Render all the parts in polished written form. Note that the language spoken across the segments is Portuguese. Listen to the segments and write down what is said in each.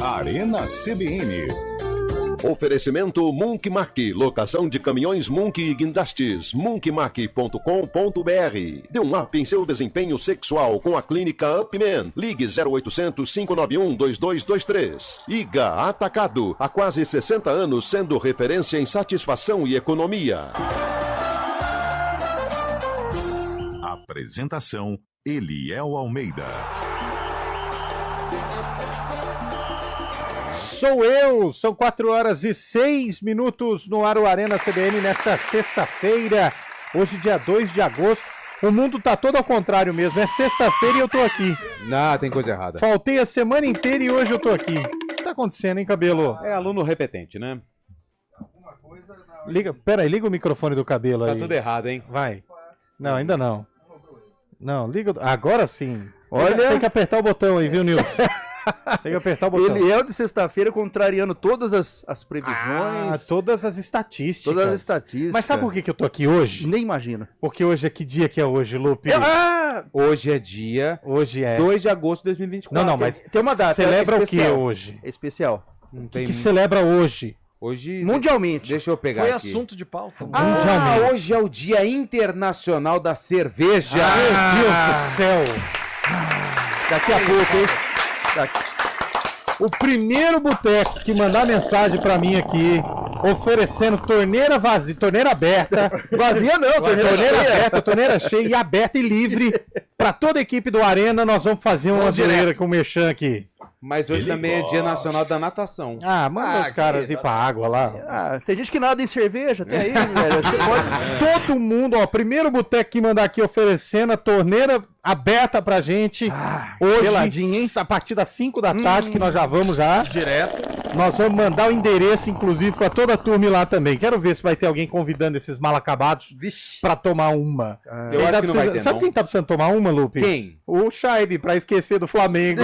Arena CBN. Oferecimento Munk Mac, locação de caminhões Munk e guindastes, munkmac.com.br. Dê um up em seu desempenho sexual com a clínica Upman. Ligue 0800 591 2223. IGA Atacado, há quase 60 anos sendo referência em satisfação e economia. Apresentação: Eliel Almeida. Sou eu, são 4h06 no ar o Arena CBN nesta sexta-feira, hoje dia 2 de agosto. O mundo tá todo ao contrário mesmo, é sexta-feira e eu tô aqui. Não, tem coisa errada. Faltei a semana inteira e hoje eu tô aqui. O que tá acontecendo, hein, Cabelo? É aluno repetente, né? Liga o microfone do Cabelo aí. Tá tudo errado, hein? Vai. Não, ainda não. Não, liga. Agora sim. Olha, tem que apertar o botão aí, viu, Nilson? Tem que apertar o botão. Ele é o de sexta-feira contrariando todas as previsões. Todas as estatísticas. Todas as estatísticas. Mas sabe por que eu tô aqui hoje? Nem imagino. Porque hoje é que dia que é hoje, Lupe? Hoje é dia Hoje é... 2 de agosto de 2024. Não, mas tem uma data celebra especial. o que hoje? É especial. Não O tem... que celebra hoje? Hoje... Mundialmente. Deixa eu pegar Foi aqui. assunto de pauta. Mundialmente. Hoje é o Dia Internacional da Cerveja. Meu Deus do céu! Daqui a pouco, hein? O primeiro boteco que mandar mensagem pra mim aqui, oferecendo torneira vazia, torneira aberta, Vazia não, torneira aberta, torneira cheia e aberta e livre pra toda a equipe do Arena. Nós vamos fazer uma zoeira com o Merchan aqui. Mas hoje também é Dia Nacional da Natação. Manda os caras ir pra água lá. Tem gente que nada em cerveja, tem aí, velho. Você pode... Todo mundo, ó, primeiro boteco que mandar aqui oferecendo a torneira aberta pra gente. Hoje, geladinho, hein? a partir das 5 da tarde, que nós já vamos já. Direto. Nós vamos mandar o endereço, inclusive, pra toda a turma ir lá também. Quero ver se vai ter alguém convidando esses mal acabados pra tomar uma. Eu acho que não vai ter, Sabe não. quem tá precisando tomar uma, Lupe? Quem? O Scheibe, pra esquecer do Flamengo.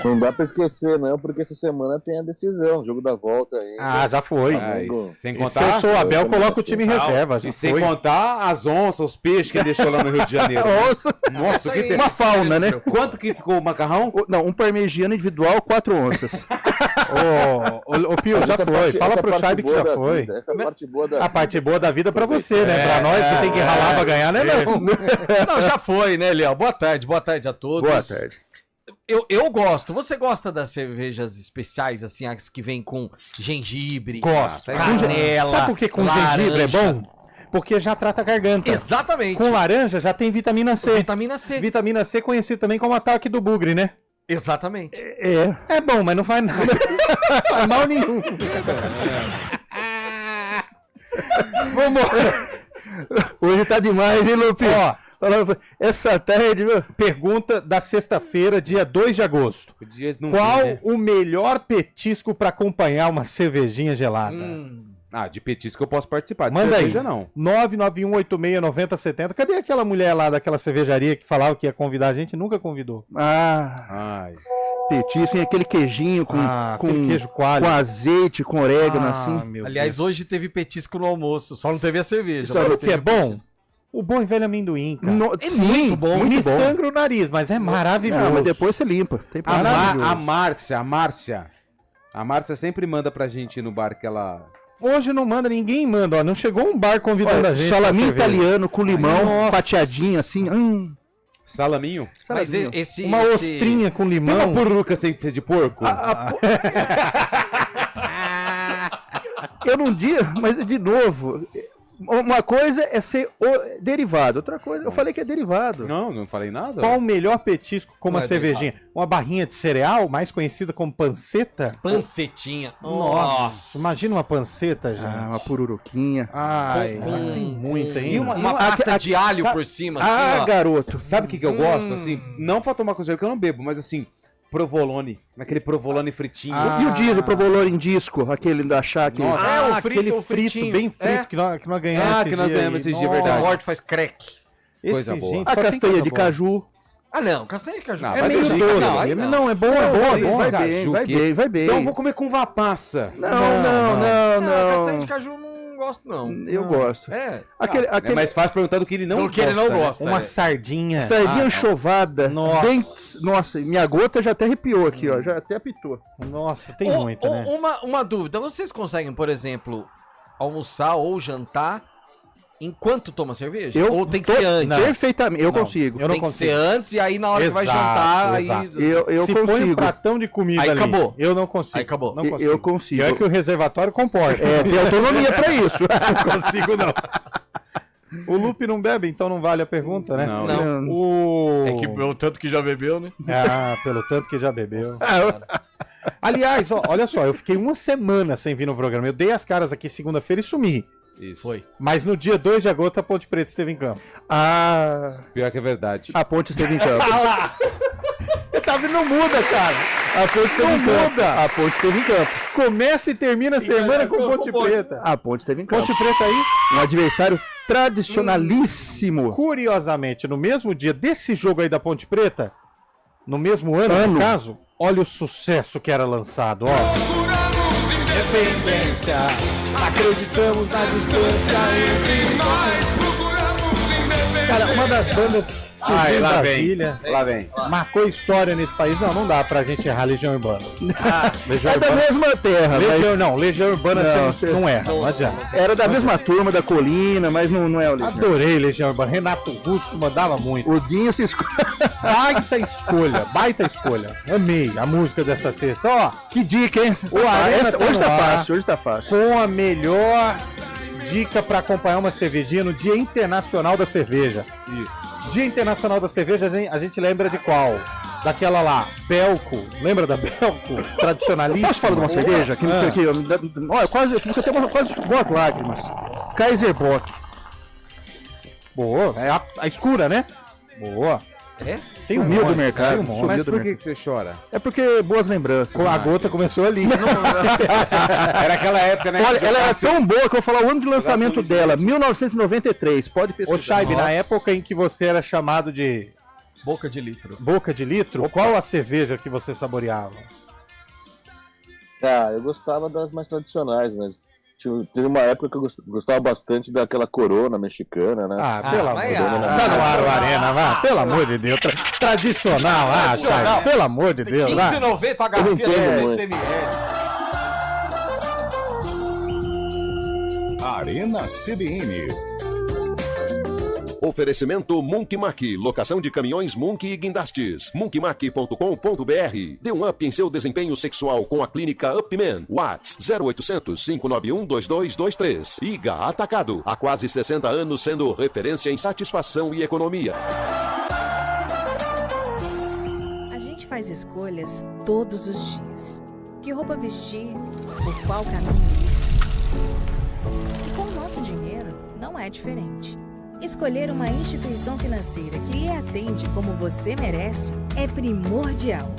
Não dá pra esquecer, não, porque essa semana tem a decisão, o jogo da volta aí. Já foi. Sem Se contar... eu sou o Abel, coloca o time em reserva. Já E sem foi. contar as onças, os peixes que ele deixou lá no Rio de Janeiro. Nossa, que Uma fauna, né? Quanto que ficou o macarrão? Não, um parmegiano individual, 4 onças. Ô, Pio, já foi. Fala pro Scheibe que já foi. Essa é a parte boa da A parte boa da vida pra você, né? Pra nós que tem que ralar pra ganhar, né, não? Não, já foi, né, Léo? Boa tarde a todos. Boa tarde. Eu gosto. Você gosta das cervejas especiais, assim, as que vem com gengibre, Gosto. canela, Sabe por que com gengibre é bom? Porque já trata a garganta. Exatamente. Com laranja já tem vitamina C. Vitamina C. Vitamina C conhecido também como ataque do bugre, né? Exatamente. É bom, mas não faz nada. Não faz mal nenhum. Vamos. Hoje tá demais, hein, Lupe? Ó, essa tarde, meu. pergunta da sexta-feira, dia 2 de agosto. Qual o melhor petisco pra acompanhar uma cervejinha gelada? De petisco eu posso participar. De Manda aí. cerveja, não. 991869070. Cadê aquela mulher lá daquela cervejaria que falava que ia convidar a gente e nunca convidou? Ai. Petisco, tem aquele queijinho com aquele queijo coalho. com azeite, com orégano, assim. Meu Aliás, hoje teve petisco no almoço, só não teve a cerveja. Sabe mas o que é teve bom? petisco. O bom e velho amendoim, cara. É muito bom. Me muito bom. sangra o nariz, mas é maravilhoso. Não, mas depois você limpa. Tem A Márcia sempre manda pra gente ir no bar que ela... Hoje não manda, ninguém manda, ó. Não chegou um bar convidando a gente. Salaminho pra cerveja. italiano com limão, Nossa. fatiadinho assim. Salaminho? Mas Salaminho. Uma ostrinha com Tem limão. uma pururuca sem ser de porco? Eu não digo, mas de novo, uma coisa é ser o derivado, outra coisa, eu falei que é derivado. Não falei nada. Qual o melhor petisco com uma Não é cervejinha? Uma barrinha de cereal, mais conhecida como panceta? Pancetinha. Nossa, imagina uma panceta, gente. Uma pururuquinha. Ai, Com- tem muita, hein? E uma pasta de alho sabe- por cima, assim, ó. Garoto. Sabe o que eu gosto, assim? Não pra tomar com cerveja, porque eu não bebo, mas assim, provolone. Naquele provolone fritinho. E o diesel provolone em disco, aquele da Shaq. Nossa. o frito, aquele o frito, fritinho. bem frito, que nós ganhamos esse que nós dia ganhamos aí. esse dia, Nossa, verdade. Morte faz crack. Coisa boa. gente, A só tem castanha coisa de boa. caju. Ah, não, castanha de caju. Não, É vai meio deixar- doce. não, aí não. Não, é bom, é bom, é bom. Vai caju, bem, vai que- bem, vai bem. Então eu vou comer com vapaça. Não. Castanha de caju não... não gosto, não. Eu gosto. É. É mais fácil perguntar do que ele não Do que ele não gosta. Uma é. sardinha. Sardinha anchovada. Nossa. Bem... Nossa, minha gota já até arrepiou aqui, ó. Já até apitou. Nossa, tem muita, né? Uma dúvida. Vocês conseguem, por exemplo, almoçar ou jantar enquanto toma cerveja? Ou tem que ser antes? Não. Perfeitamente, eu Não, consigo. eu não Tem que consigo. ser antes e aí na hora que vai Exato, jantar, exato. aí... Eu Se põe um consigo. pratão de comida Aí ali, acabou. eu não consigo. Aí acabou. Não consigo. Eu consigo. Pior que o reservatório comporta. Tem autonomia pra isso. Não consigo, não. O Lupe não bebe, então não vale a pergunta, né? Não. Não. O... É que pelo tanto que já bebeu, né? Ah, pelo tanto que já bebeu. Aliás, olha só, eu fiquei uma semana sem vir no programa. Eu dei as caras aqui segunda-feira e sumi. Isso. Foi. Mas no dia 2 de agosto a Ponte Preta esteve em campo. Pior que é verdade. A ponte esteve em campo. Tá vendo? Não muda, cara. A ponte esteve Não em campo. muda. A ponte esteve em campo. Começa e termina a semana com Ponte Preta. A ponte esteve em campo. Ponte Preta aí, Um adversário tradicionalíssimo. curiosamente, no mesmo dia desse jogo aí da Ponte Preta, no mesmo ano, no caso, olha o sucesso que era lançado, ó. Independência, acreditamos na distância entre nós. Cara, uma das bandas surgiu em Brasília, Lá vem. marcou história nesse país. Não dá pra gente errar Legião Urbana. Legião É da Urbana, mesma terra, Legião Urbana Não, você não erra, não adianta. mas era da mesma turma da Colina, mas não é o Legião. Adorei Legião Urbana. Renato Russo mandava muito. O Dinho se escolhe. Baita escolha. Amei a música dessa sexta. Ó, Que dica, hein? Arena tá Hoje no tá ar. fácil, hoje tá fácil. com a melhor dica pra acompanhar uma cervejinha no Dia Internacional da Cerveja. Isso. Dia Internacional da Cerveja, a gente lembra de qual? Daquela lá, Belco. Lembra da Belco? Tradicionalíssima. Posso falar de uma cerveja? Olha, quase, fico até quase boas lágrimas. Kaiser Bock. Boa, é a escura, né? Boa. É? Tem um Sumiu monte, do mercado. tem um monte. Mas Sumiu do por mercado. que você chora? É porque boas lembranças. A gota começou ali. Era aquela época, né? Olha, que ela era jogasse- tão boa que eu vou falar o ano de lançamento dela, 1993. Pode pesquisar. Ô, Shaibe, na Nossa. época em que você era chamado de Boca de litro. boca de litro, qual a cerveja que você saboreava? Eu gostava das mais tradicionais, mas teve uma época que eu gostava bastante daquela Corona mexicana, né? Pelo amor vai, de Deus. Tá no ar o Arena, vai. Pelo amor de Deus. Tradicional, Shaibe. Pelo amor de Deus, vai. 15,90 a garrafinha de entendo 200 muito. ml. Arena CBN. Oferecimento Munk Mack, locação de caminhões Munk e guindastes. Munkmack.com.br. Dê um up em seu desempenho sexual com a clínica Upman. Whats 0800 591 2223. IGA Atacado. Há quase 60 anos sendo referência em satisfação e economia. A gente faz escolhas todos os dias. Que roupa vestir, por qual caminho ir. E com o nosso dinheiro, não é diferente. Escolher uma instituição financeira que lhe atende como você merece é primordial.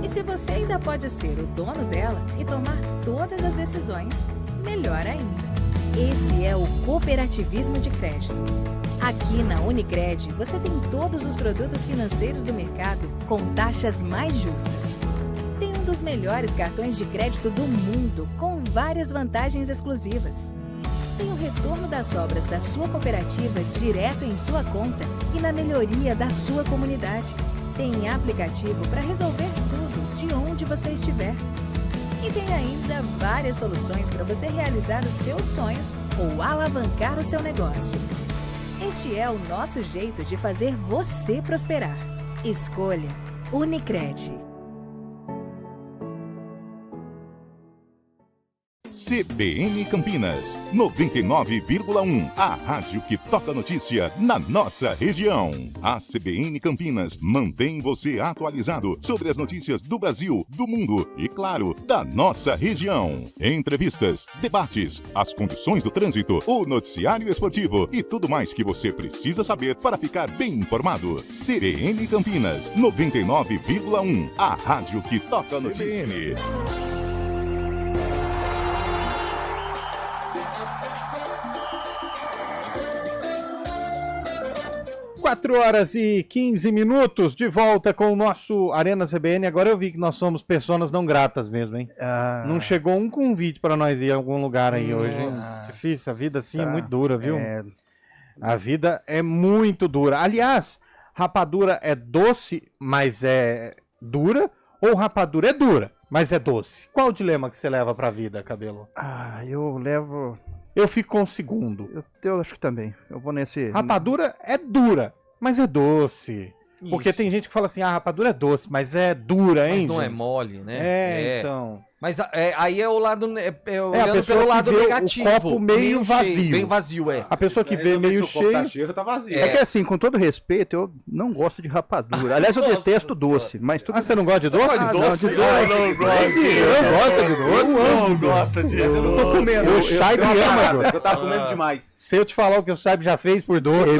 E se você ainda pode ser o dono dela e tomar todas as decisões, melhor ainda. Esse é o cooperativismo de crédito. Aqui na Unicred, você tem todos os produtos financeiros do mercado com taxas mais justas. Tem um dos melhores cartões de crédito do mundo, com várias vantagens exclusivas. Tem o retorno das obras da sua cooperativa direto em sua conta e na melhoria da sua comunidade. Tem aplicativo para resolver tudo de onde você estiver. E tem ainda várias soluções para você realizar os seus sonhos ou alavancar o seu negócio. Este é o nosso jeito de fazer você prosperar. Escolha Unicred. CBN Campinas, 99,1. A rádio que toca notícia na nossa região. A CBN Campinas mantém você atualizado sobre as notícias do Brasil, do mundo e, claro, da nossa região. Entrevistas, debates, as condições do trânsito, o noticiário esportivo e tudo mais que você precisa saber para ficar bem informado. CBN Campinas, 99,1. A rádio que toca notícia. 4 horas e 15 minutos, de volta com o nosso Arena CBN. Agora eu vi que nós somos pessoas não gratas mesmo, hein? Não chegou um convite para nós ir a algum lugar aí hoje, hein? Difícil, a vida assim é muito dura, viu? A vida é muito dura. Aliás, rapadura é doce, mas é dura? Ou rapadura é dura, mas é doce? Qual o dilema que você leva pra vida, Cabelo? Eu levo... Eu fico com o segundo. Eu acho que também. Eu vou nesse... Rapadura é dura, mas é doce. Porque tem gente que fala assim, rapadura é doce, mas é dura, hein, Mas não gente? é mole, né? Então... Mas aí é o lado, a pessoa pelo lado que vê negativo. o copo meio vazio. Cheio, bem vazio, A pessoa que vê meio cheio... Tá cheio, tá vazio. É que assim, com todo respeito, eu não gosto de rapadura. Aliás, eu detesto doce, mas tudo... você não gosta de doce? Não, de doce. Eu gosto de doce. Não gosta disso. Eu não tô comendo. O Shaibe ama, Eu tava comendo demais. Se eu te falar o que o Shaibe já fez por doce...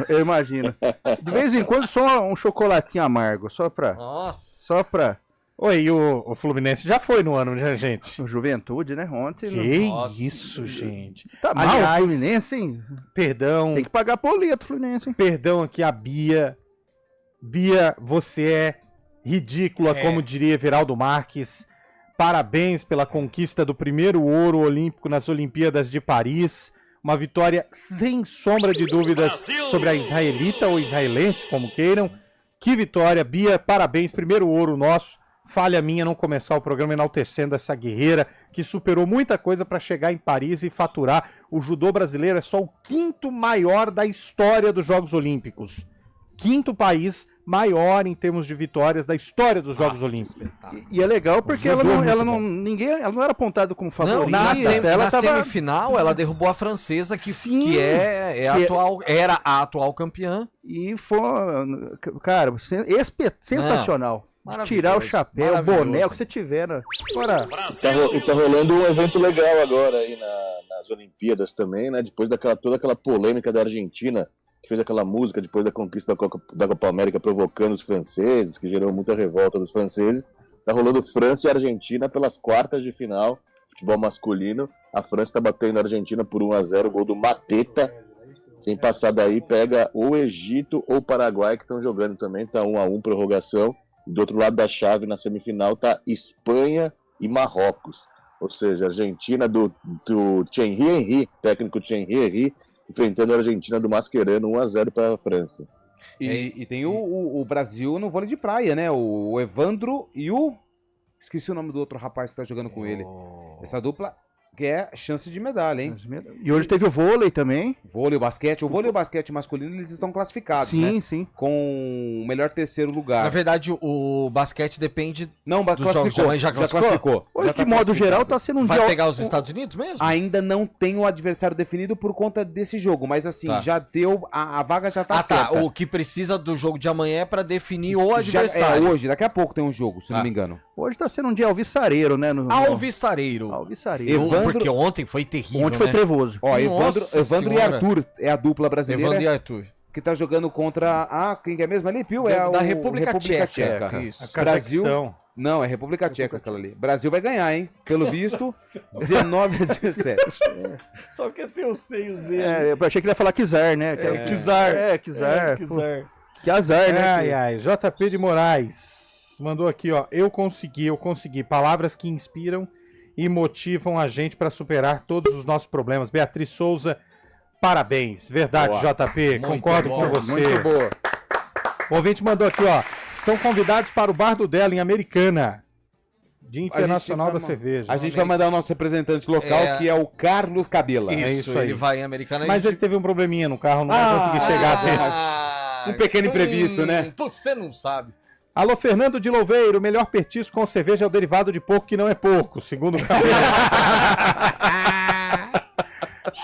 Eu imagino. De vez em quando, só um chocolatinho amargo, só pra... Nossa. Oi, e o Fluminense já foi no ano, né, gente? Juventude, né? Ontem. Que isso, gente. Tá mal Aliás, o Fluminense, hein? Perdão. Tem que pagar boleto, Fluminense, hein? Perdão aqui a Bia. Bia, você é ridícula, como diria Everaldo Marques. Parabéns pela conquista do primeiro ouro olímpico nas Olimpíadas de Paris. Uma vitória sem sombra de dúvidas sobre a israelita ou israelense, como queiram. Que vitória, Bia, parabéns, primeiro ouro nosso. Falha minha não começar o programa enaltecendo essa guerreira que superou muita coisa para chegar em Paris e faturar. O judô brasileiro é só o 5º maior da história dos Jogos Olímpicos. 5º país maior em termos de vitórias da história dos Jogos Olímpicos. E é legal porque ela não era apontada como favorita. Na tava... semifinal, ela derrubou a francesa, que era a atual campeã. E foi, cara, sensacional. Tirar o chapéu, o boné, o que você tiver. Né? Agora, E tá rolando um evento legal agora aí nas Olimpíadas também, né? Depois toda aquela polêmica da Argentina, que fez aquela música depois da conquista da Copa América provocando os franceses, que gerou muita revolta dos franceses. Tá rolando França e Argentina pelas quartas de final, futebol masculino. A França tá batendo a Argentina por 1-0, gol do Mateta. Quem passar daí pega ou Egito ou Paraguai, que estão jogando também, tá 1-1 prorrogação. Do outro lado da chave, na semifinal, tá Espanha e Marrocos. Ou seja, a Argentina do Thierry Henry, técnico Thierry Henry, enfrentando a Argentina do Mascherano, 1-0 para a França. E tem o Brasil no vôlei de praia, né? O Evandro e o... Esqueci o nome do outro rapaz que tá jogando com ele. Essa dupla que é chance de medalha, hein? E hoje teve o vôlei também. Vôlei, o basquete. O vôlei e o basquete masculino, eles estão classificados, né? Sim, sim. Com o melhor terceiro lugar. Na verdade, o basquete depende Não, dos jogos. Já classificou? Hoje, de modo geral, tá sendo um Vai dia... pegar os Estados Unidos mesmo? Ainda não tem o adversário definido por conta desse jogo, mas assim, já deu... A vaga já tá certa. O que precisa do jogo de amanhã é pra definir o adversário. Hoje, daqui a pouco tem um jogo, se não me engano. Hoje tá sendo um dia alvissareiro, né? Alvissareiro. Porque ontem foi terrível, Ontem foi trevoso. Ó, Evandro e Arthur é a dupla brasileira. Evandro e Arthur. Que tá jogando contra quem que é mesmo ali, Pio? Da República Tcheca. Isso. A Brasil... Não, é República Tcheca aquela ali. Brasil vai ganhar, hein? Pelo visto, 19-17. Só que tem o seiozinho. Eu achei que ele ia falar Kizar, né? Kizar. Kizar. Que azar, né? Ai, JP de Moraes mandou aqui, ó. Eu consegui. Palavras que inspiram e motivam a gente para superar todos os nossos problemas. Beatriz Souza, parabéns. Verdade, boa. JP, concordo com você. Muito boa. O ouvinte mandou aqui, ó. Estão convidados para o Bar do Dela, em Americana. Dia Internacional da Cerveja. A gente vai mandar o nosso representante local, que é o Carlos Cabela. Isso aí. Ele vai em Americana. Mas ele teve um probleminha no carro, não vai conseguir chegar até. Um pequeno imprevisto, né? Você não sabe. Alô, Fernando de Louveiro, o melhor petisco com cerveja é o derivado de porco que não é porco, segundo o Cabelo.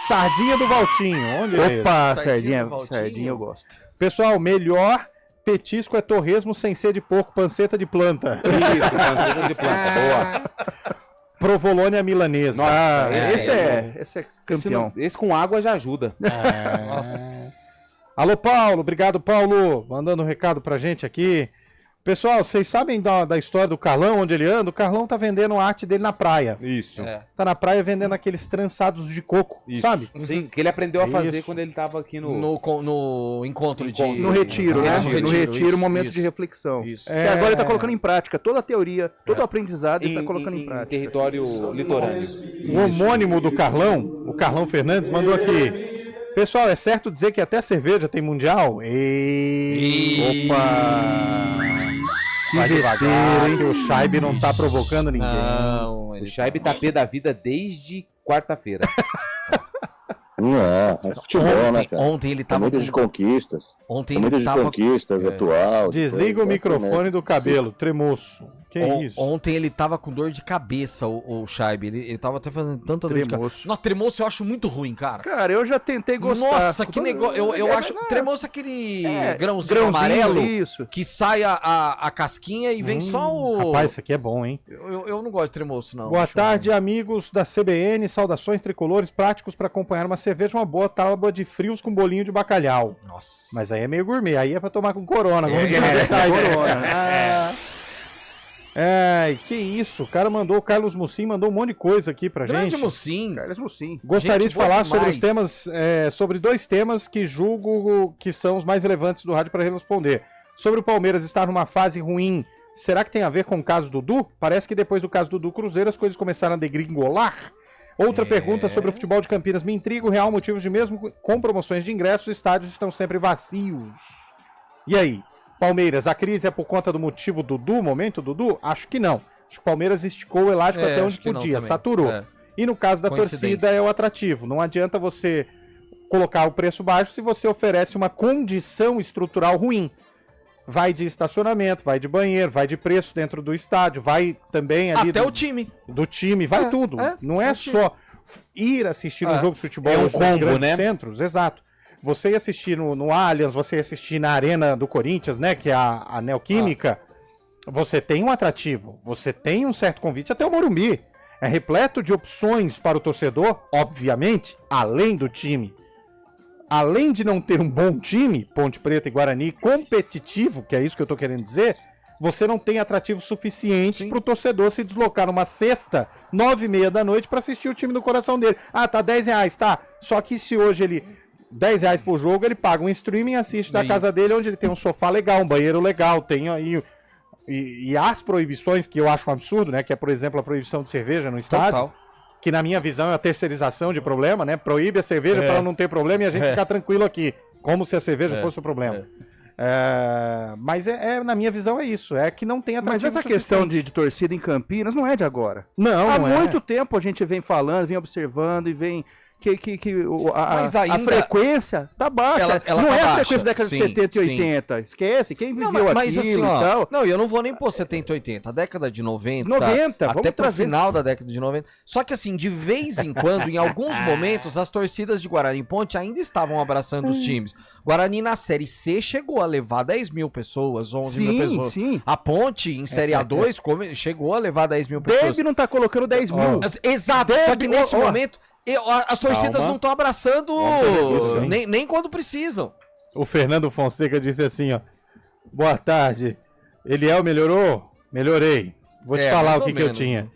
Sardinha do Valtinho, onde é? Opa, sardinha eu gosto. Pessoal, melhor petisco é torresmo sem ser de porco, panceta de planta. Isso, panceta de planta, boa. Provolone à milanesa. Nossa, esse é campeão. Esse com água já ajuda. Nossa. Alô, Paulo, obrigado, Paulo. Mandando um recado pra gente aqui. Pessoal, vocês sabem da história do Carlão, onde ele anda? O Carlão tá vendendo a arte dele na praia. Isso. Tá na praia vendendo aqueles trançados de coco, sabe? Sim, que ele aprendeu a fazer Isso. quando ele tava aqui No encontro de... No retiro, né? No retiro, momento isso. de reflexão. Isso. E agora ele tá colocando em prática toda a teoria, todo o aprendizado, ele tá colocando em prática. território litorâneo. O homônimo do Carlão, o Carlão Fernandes, mandou aqui. Pessoal, é certo dizer que até cerveja tem mundial? Opa! Vai devagar, que o Scheibe não tá provocando ninguém. Não, O Scheibe tá pé da vida desde quarta-feira. Não, é futebol, né, cara? Ontem ele Tem tava muitas de conquistas. Ontem Tem muitas de conquistas atual. Desliga o microfone do cabelo, tremoço. Que isso? Ontem ele tava com dor de cabeça, o Scheibe. Ele tava até fazendo tanta dor de cabeça. Tremoço. Não, tremoço eu acho muito ruim, cara. Cara, eu já tentei gostar. Nossa, que negócio. Eu acho. Tremoço é aquele grãozinho, grãozinho amarelo isso. que sai a casquinha e vem só o. Rapaz, isso aqui é bom, hein? Eu não gosto de tremoço, não. Boa Acho tarde, amigos da CBN. Saudações tricolores práticos para acompanhar uma cerveja, uma boa tábua de frios com bolinho de bacalhau. ruim. Nossa. Mas aí é meio gourmet, aí é pra tomar com corona. Como diz o É, Scheibe. corona. Ai, que isso, o cara mandou, o Carlos Mussim mandou um monte de coisa aqui pra Grande gente. mocinho. Carlos Mussim. Gostaria Gente de boa falar sobre os demais. temas, sobre 2 temas que julgo que são os mais relevantes do rádio para responder. Sobre o Palmeiras estar numa fase ruim, será que tem a ver com o caso do Dudu? Parece que depois do caso do Dudu Cruzeiro as coisas começaram a degringolar. Outra pergunta sobre o futebol de Campinas. Me intriga o real motivo de mesmo com promoções de ingressos, os estádios estão sempre vazios. E aí? Palmeiras, a crise é por conta do motivo Dudu, momento Dudu? Acho que não. Acho que o Palmeiras esticou o elástico até onde acho que não podia, também. saturou. É. E no caso da Coincidência. torcida é o atrativo. Não adianta você colocar o preço baixo se você oferece uma condição estrutural ruim. Vai de estacionamento, vai de banheiro, vai de preço dentro do estádio, vai também ali Até o time. do time, vai tudo. Não é só ir assistir um jogo de futebol É um nos combo, grandes né? centros, exato. Você ia assistir no Allianz, você ia assistir na Arena do Corinthians, né, que é a Neoquímica, você tem um atrativo, você tem um certo convite, até o Morumbi. É repleto de opções para o torcedor, obviamente, além do time. Além de não ter um bom time, Ponte Preta e Guarani, competitivo, que é isso que eu tô querendo dizer, você não tem atrativo suficiente para o torcedor se deslocar numa sexta, 9h30 da noite, para assistir o time do coração dele. Ah, tá R$10, tá. Só que se hoje ele... R$10 por jogo, ele paga um streaming e assiste da casa dele, onde ele tem um sofá legal, um banheiro legal, tem aí... E as proibições, que eu acho um absurdo, né? Que é, por exemplo, a proibição de cerveja no estádio. Total. Que na minha visão é a terceirização de problema, né? Proíbe a cerveja para não ter problema e a gente ficar tranquilo aqui. Como se a cerveja fosse o problema. Mas na minha visão é isso. É que não tem Mas atrativo essa questão suficiente. de torcida em Campinas não é de agora. Não, Há não é. muito tempo a gente vem falando, vem observando e vem... Mas a ainda- frequência tá baixa. Ela não tá é a baixa. frequência da década Sim, de 70 e sim. 80. Esquece. Quem viveu Não, mas aquilo assim, e tal. Não, eu não vou nem pôr 70 e 80. A década de 90. 90, até vamos pro trazer. final da década de 90. Só que assim, de vez em quando, em alguns momentos, as torcidas de Guarani e Ponte ainda estavam abraçando os times. Guarani na Série C chegou a levar 10 mil pessoas, 11 mil pessoas. Sim. A Ponte, em Série A2, chegou a levar 10 mil pessoas. Deve não tá colocando 10 mil. Exato, só que nesse momento... as torcidas Calma. não estão abraçando Isso, hein? nem quando precisam. O Fernando Fonseca disse assim, ó. Boa tarde. Eliel melhorou? Melhorei. Vou te falar mais o ou que eu menos, tinha. né?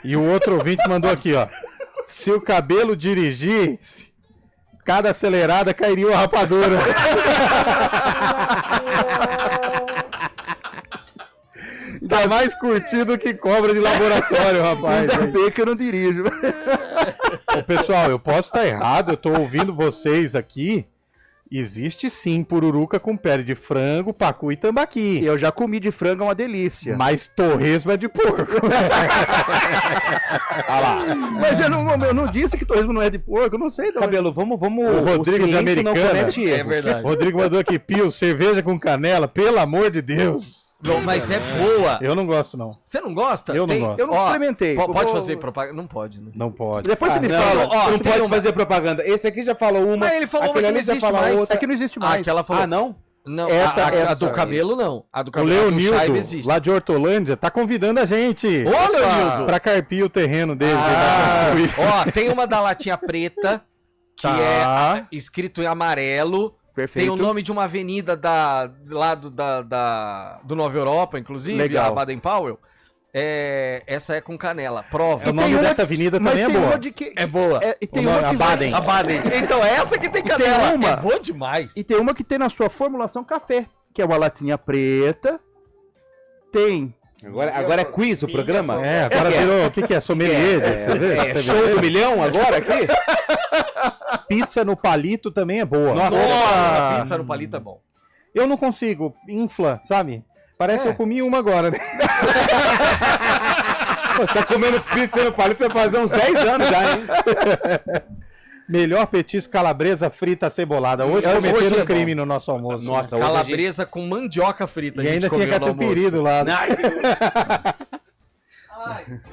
E o outro ouvinte mandou aqui, ó. Se o cabelo dirigisse, cada acelerada cairia uma rapadura. Tá mais curtido que cobra de laboratório, rapaz. Ainda bem que eu não dirijo. Ô, pessoal, eu posso estar errado, eu tô ouvindo vocês aqui. Existe sim pururuca com pele de frango, pacu e tambaqui. Eu já comi de frango, é uma delícia. Mas torresmo é de porco. Mas eu não disse que torresmo não é de porco, eu não sei. Não. Cabelo, vamos... O Rodrigo de ciência não Americana. comete erros. verdade. Rodrigo mandou aqui, Pio, cerveja com canela, pelo amor de Deus. Não, mas é boa. Eu não gosto, não. Você não gosta? Eu não gosto. Eu não experimentei. Pode Eu vou- fazer propaganda? Não pode, né? Não pode. Depois você me Não, fala. não tem pode uma- fazer propaganda. Esse aqui já falou uma. Mas ele falou uma aquele que não ali já existe falou mais. outra. É que não existe mais. Aquela falou. Ah, não? Não, Essa- a essa do aí. cabelo não. A do O cabelo a do Scheibe Leonildo, existe. lá de Hortolândia, tá convidando a gente. Ô, Leonildo! Pra carpir o terreno dele. que ele vai construir. Ó, tem uma da latinha preta, que Tá. é escrito em amarelo, Perfeito. Tem o nome de uma avenida lá do Nova Europa, inclusive, Legal. a Baden-Powell. Essa é com canela. Prova. O nome dessa avenida também é boa. É boa. E tem O nome- uma a que Baden. A Baden. Então, essa que tem canela. uma. É boa demais. E tem uma que tem na sua formulação café, que é uma latinha preta. Tem. Agora é quiz o programa? Agora virou. O que é? Sommelier? de cerveja? Show do milhão agora aqui? Pizza no palito também é boa. Nossa, Opa! pizza no palito é bom. Eu não consigo. Infla, sabe? Parece que eu comi uma agora, né? Pô, você tá comendo pizza no palito, vai fazer uns 10 anos já, hein? Melhor petisco calabresa frita cebolada. Hoje Hoje cometeram é um crime no nosso almoço. Nossa, hoje a Calabresa com mandioca frita. E ainda tinha catupiry do lado.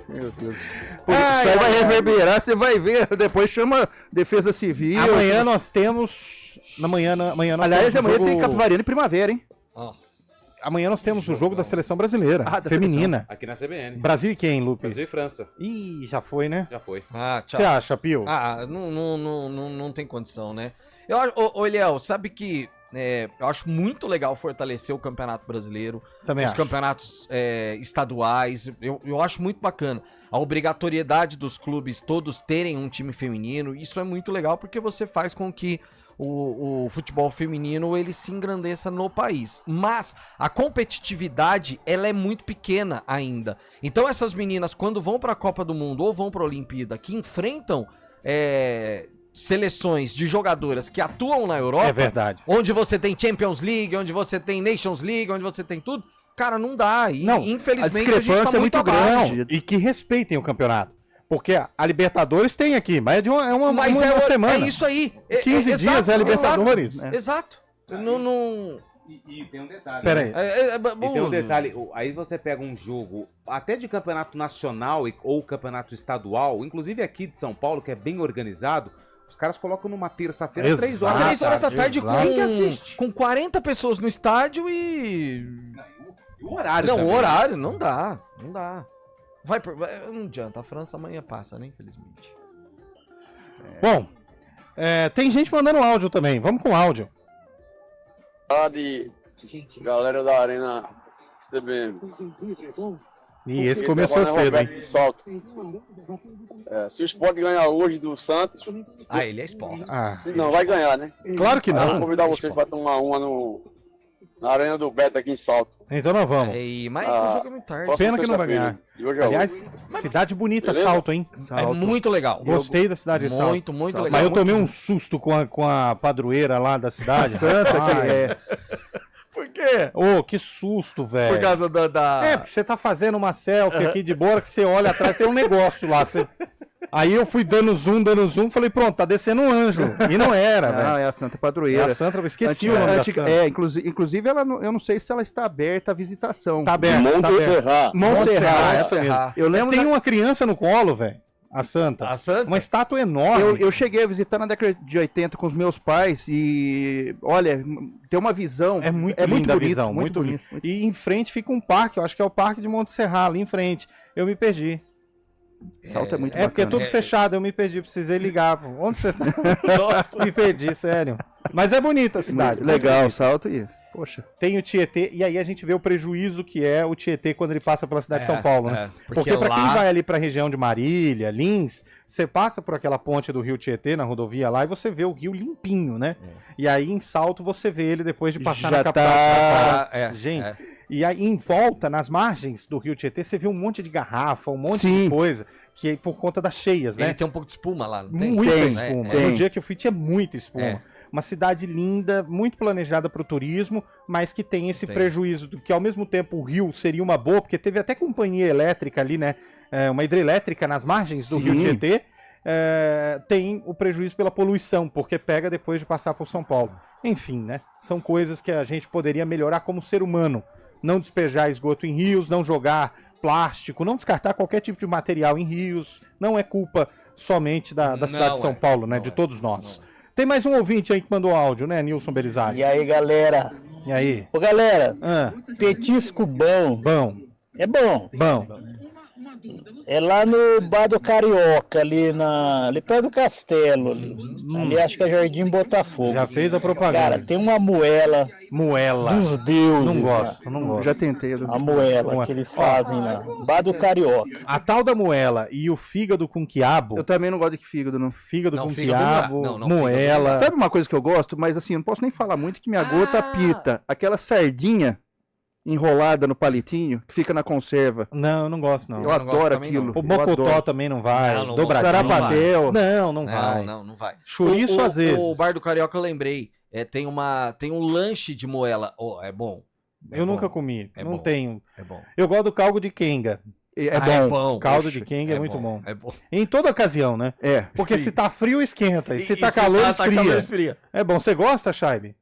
Meu Deus. Isso aí vai reverberar, você vai ver. Depois chama Defesa Civil. Amanhã nós temos. Amanhã nós Aliás, temos amanhã jogo... tem Capivarina e Primavera, hein? Nossa. Amanhã nós temos o jogo da seleção brasileira. Da feminina. Aqui na CBN. Brasil e quem, Lupe? Brasil e França. Ih, já foi, né? Já foi. Ah, Você tchau. acha, Pio? Não tem condição, né? Ô, Eliel, sabe que eu acho muito legal fortalecer o Campeonato Brasileiro, Também os acho. campeonatos estaduais. Eu acho muito bacana. A obrigatoriedade dos clubes todos terem um time feminino, isso é muito legal porque você faz com que o futebol feminino ele se engrandeça no país. Mas a competitividade ela é muito pequena ainda. Então essas meninas quando vão para a Copa do Mundo ou vão para a Olimpíada que enfrentam seleções de jogadoras que atuam na Europa, É verdade. onde você tem Champions League, onde você tem Nations League, onde você tem tudo, cara, não dá. E Não, infelizmente a discrepância é muito abaixo. grande. E que respeitem o campeonato. Porque a Libertadores tem aqui, mas é uma Mas semana. é isso aí. 15 dias é a Libertadores. Exato. Não. E tem um detalhe. Pera aí. E tem um detalhe, aí você pega um jogo até de campeonato nacional ou campeonato estadual, inclusive aqui de São Paulo, que é bem organizado, os caras colocam numa terça-feira, Exato, 3 horas. 3 horas da tarde exato. Quem que assiste? com 40 pessoas no estádio e... E o horário Não, também. o horário, não dá. Não adianta, a França amanhã passa, né, infelizmente. Bom, tem gente mandando áudio também. Vamos com áudio. De galera da Arena CBM. E esse começou cedo, hein? Se o Sport ganhar hoje do Santos, Ele é esporte. Ah, não vai ganhar, né? claro que Eu vou não. convidar vocês para tomar uma na Arena do Beto aqui em Salto. Então nós vamos. Mas Ah, o jogo é muito tarde. Próxima Pena que não vai sexta-feira. ganhar. E hoje é Aliás, cidade bonita, Beleza? Salto, hein? É muito legal. Gostei da cidade de Salto. Muito legal. Mas eu tomei um susto com a padroeira lá da cidade. Santa, que Ai, Por quê? Ô, que susto, velho. Por causa da... Porque você tá fazendo uma selfie aqui de boa, que você olha atrás, tem um negócio lá. Aí eu fui dando zoom, falei, pronto, tá descendo um anjo. E não era, Não, velho. é a Santa É Padroeira. a Santa, eu esqueci o nome da Santa. Inclusive eu não sei se ela está aberta à visitação. Tá aberto, tá aberto. Montserrat. Montserrat, essa mesmo. Eu lembro Tem da- uma criança no colo, velho. A Santa. A Santa? Uma estátua enorme. Eu cheguei a visitar na década de 80 com os meus pais e, olha, tem uma visão. É muito linda a bonito, visão, muito bonito. linda. E em frente fica um parque, eu acho que é o Parque de Montserrat, ali em frente. Eu me perdi. Salto é muito Porque é bacana. tudo fechado, eu me perdi, precisei ligar. Pô. Onde você tá? Me perdi, sério. Mas é bonita a cidade. muito Legal, bonita. Salto e, poxa. Tem o Tietê, e aí a gente vê o prejuízo que é o Tietê quando ele passa pela cidade de São Paulo, né? Porque pra quem vai ali pra região de Marília, Lins, você passa por aquela ponte do rio Tietê, na rodovia lá, e você vê o rio limpinho, né? E aí em Salto você vê ele depois de passar Já na capital de São Paulo. É, Gente, e aí em volta, nas margens do rio Tietê, você vê um monte de garrafa, um monte Sim. de coisa, que é por conta das cheias, né? Ele tem um pouco de espuma lá, não tem? Muita Tem, espuma. tem. No dia que eu fui tinha muita espuma. É. Uma cidade linda, muito planejada para o turismo, mas que tem esse Tem. prejuízo do que ao mesmo tempo o rio seria uma boa, porque teve até companhia elétrica ali, né? Uma hidrelétrica nas margens do rio Sim. Tietê. Tem o prejuízo pela poluição, porque pega depois de passar por São Paulo. Enfim, né? São coisas que a gente poderia melhorar como ser humano. Não despejar esgoto em rios, não jogar plástico, não descartar qualquer tipo de material em rios. Não é culpa somente da cidade Não de São é, Paulo, né? não De é, todos nós. não Tem mais um ouvinte aí que mandou áudio, né, Nilson Belisário? E aí, galera? E aí? Ô, galera, Ah, petisco bom. bom, É bom. bom. É lá no Bar do Carioca, ali perto do Castelo. Ali acho que é Jardim Botafogo. Já fez a propaganda. Cara, tem uma moela Moela. dos deuses. Não gosto, cara. não gosto. Já tentei. A moela que eles fazem lá. Bar do Carioca. A tal da moela e o fígado com quiabo. Eu também não gosto de fígado, não. Fígado Não, com fígado quiabo, não dá. Não, moela. Sabe uma coisa que eu gosto? Mas assim, eu não posso nem falar muito que minha gota pita. Aquela sardinha enrolada no palitinho que fica na conserva. Não, eu não gosto, não. Eu não gosto adoro também, aquilo. O Eu mocotó adoro. também não vai. Não, não Dobradinho. Sarapatel. Não vai. Não vai. Chouriço às vezes. O Bar do Carioca eu lembrei. Tem um lanche de moela. É bom. Eu nunca comi. É não bom. tenho. É bom. Eu gosto do caldo de quenga. É bom. Caldo Poxa, de quenga é muito bom. É bom. Em toda ocasião, né? É. Porque se tá frio, esquenta. E se tá se calor, tá calor, esfria. É bom. Você gosta, Shaibe?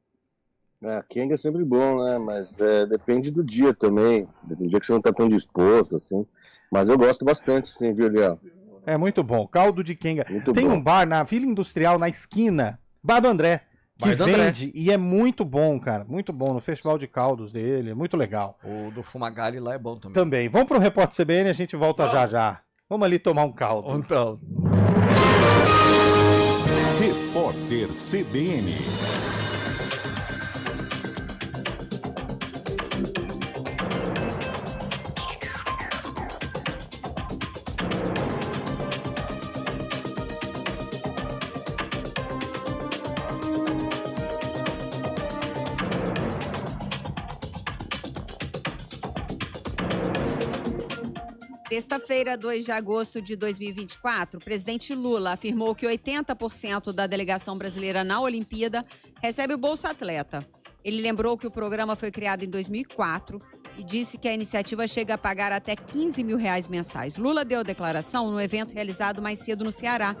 Kenga é sempre bom, né? Mas depende do dia também. Tem dia que você não tá tão disposto, assim. Mas eu gosto bastante, sim, viu, Léo? É muito bom. Caldo de quenga. Muito Tem bom. um bar na Vila Industrial, na esquina, Bar do André, que Bar do André. vende e é muito bom, cara. Muito bom. No Festival de Caldos dele, é muito legal. O do Fumagalli lá é bom também. Também. Vamos pro Repórter CBN, a gente volta já. Vamos ali tomar um caldo. Então. Repórter CBN. Sexta-feira, 2 de agosto de 2024, o presidente Lula afirmou que 80% da delegação brasileira na Olimpíada recebe o Bolsa Atleta. Ele lembrou que o programa foi criado em 2004 e disse que a iniciativa chega a pagar até R$15 mil mensais. Lula deu a declaração no evento realizado mais cedo no Ceará.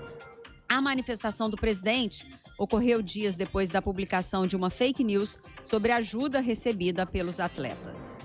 A manifestação do presidente ocorreu dias depois da publicação de uma fake news sobre a ajuda recebida pelos atletas.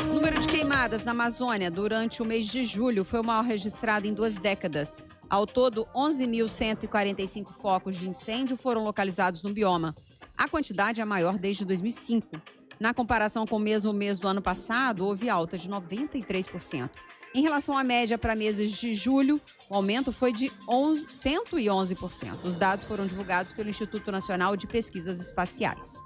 O número de queimadas na Amazônia durante o mês de julho foi o maior registrado em 2 décadas. Ao todo, 11.145 focos de incêndio foram localizados no bioma. A quantidade é a maior desde 2005. Na comparação com o mesmo mês do ano passado, houve alta de 93%. Em relação à média para meses de julho, o aumento foi de 111%. Os dados foram divulgados pelo Instituto Nacional de Pesquisas Espaciais.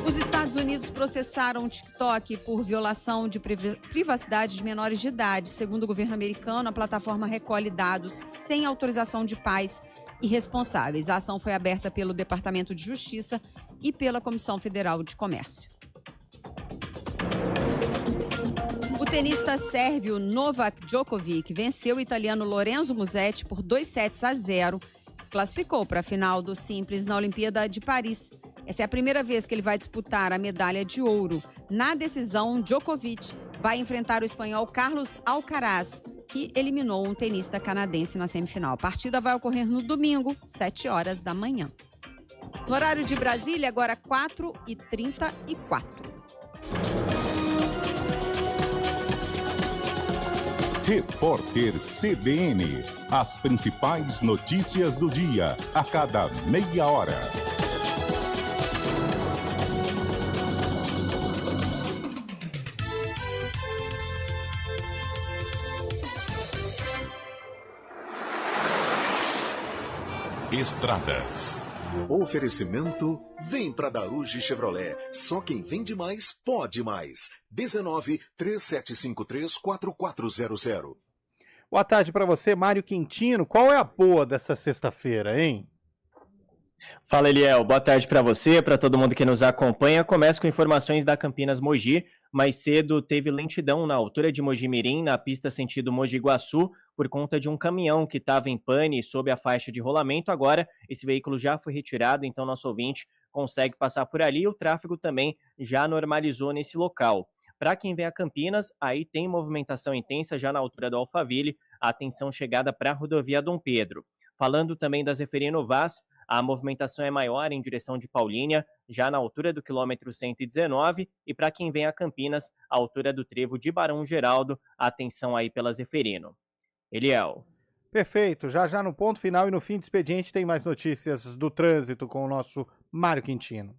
Os Estados Unidos processaram o TikTok por violação de privacidade de menores de idade. Segundo o governo americano, a plataforma recolhe dados sem autorização de pais e responsáveis. A ação foi aberta pelo Departamento de Justiça e pela Comissão Federal de Comércio. O tenista sérvio Novak Djokovic venceu o italiano Lorenzo Musetti por 2-0. Se classificou para a final do simples na Olimpíada de Paris. Essa é a primeira vez que ele vai disputar a medalha de ouro. Na decisão, Djokovic vai enfrentar o espanhol Carlos Alcaraz, que eliminou um tenista canadense na semifinal. A partida vai ocorrer no domingo, 7 horas da manhã. No horário de Brasília, agora 4h34. Repórter CBN. As principais notícias do dia, a cada meia hora. Estradas. Oferecimento, vem pra Daruge Chevrolet. Só quem vende mais, pode mais. 19-3753-4400. Boa tarde para você, Mário Quintino. Qual é a boa dessa sexta-feira, hein? Fala, Eliel. Boa tarde para você, para todo mundo que nos acompanha. Começo com informações da Campinas Mogi. Mais cedo teve lentidão na altura de Mogi Mirim, na pista sentido Mogi Guaçu, por conta de um caminhão que estava em pane sob a faixa de rolamento. Agora, esse veículo já foi retirado, então nosso ouvinte consegue passar por ali. O tráfego também já normalizou nesse local. Para quem vem a Campinas, aí tem movimentação intensa já na altura do Alphaville, a atenção chegada para a rodovia Dom Pedro. Falando também da Zeferino Vaz, a movimentação é maior em direção de Paulínia, já na altura do quilômetro 119, e para quem vem a Campinas, a altura do trevo de Barão Geraldo, atenção aí pela Zeferino. Eliel. Perfeito, já no ponto final e no fim do expediente tem mais notícias do trânsito com o nosso Mário Quintino.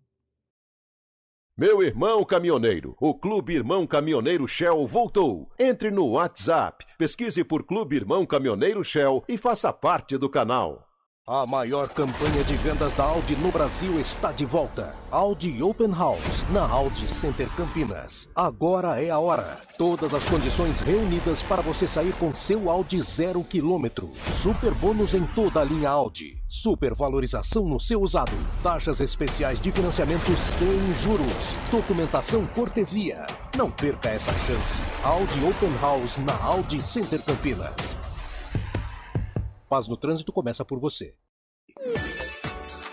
Meu irmão caminhoneiro, o Clube Irmão Caminhoneiro Shell voltou. Entre no WhatsApp, pesquise por Clube Irmão Caminhoneiro Shell e faça parte do canal. A maior campanha de vendas da Audi no Brasil está de volta. Audi Open House, na Audi Center Campinas. Agora é a hora. Todas as condições reunidas para você sair com seu Audi 0 km. Super bônus em toda a linha Audi. Super valorização no seu usado. Taxas especiais de financiamento sem juros. Documentação cortesia. Não perca essa chance. Audi Open House na Audi Center Campinas. Paz no trânsito começa por você.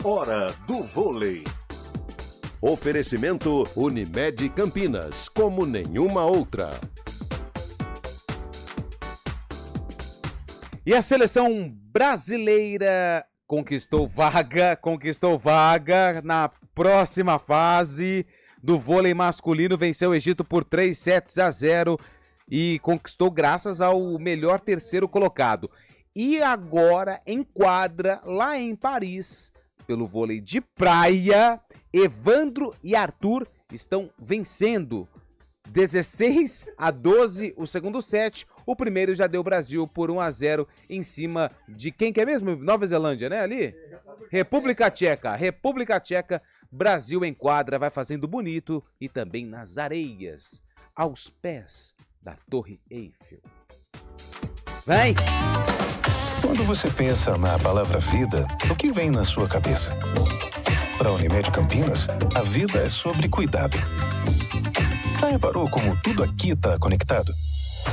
Hora do vôlei. Oferecimento Unimed Campinas, como nenhuma outra. E a seleção brasileira conquistou vaga na próxima fase do vôlei masculino, venceu o Egito por 3-0 e conquistou graças ao melhor terceiro colocado. E agora enquadra lá em Paris, pelo vôlei de praia, Evandro e Arthur estão vencendo 16-12 o segundo set. O primeiro já deu Brasil por 1-0 em cima de quem que é mesmo? Nova Zelândia, né? Ali? República Tcheca. Brasil em quadra, vai fazendo bonito e também nas areias, aos pés da Torre Eiffel. Vem! Quando você pensa na palavra vida, o que vem na sua cabeça? Para a Unimed Campinas, a vida é sobre cuidado. Já reparou como tudo aqui está conectado?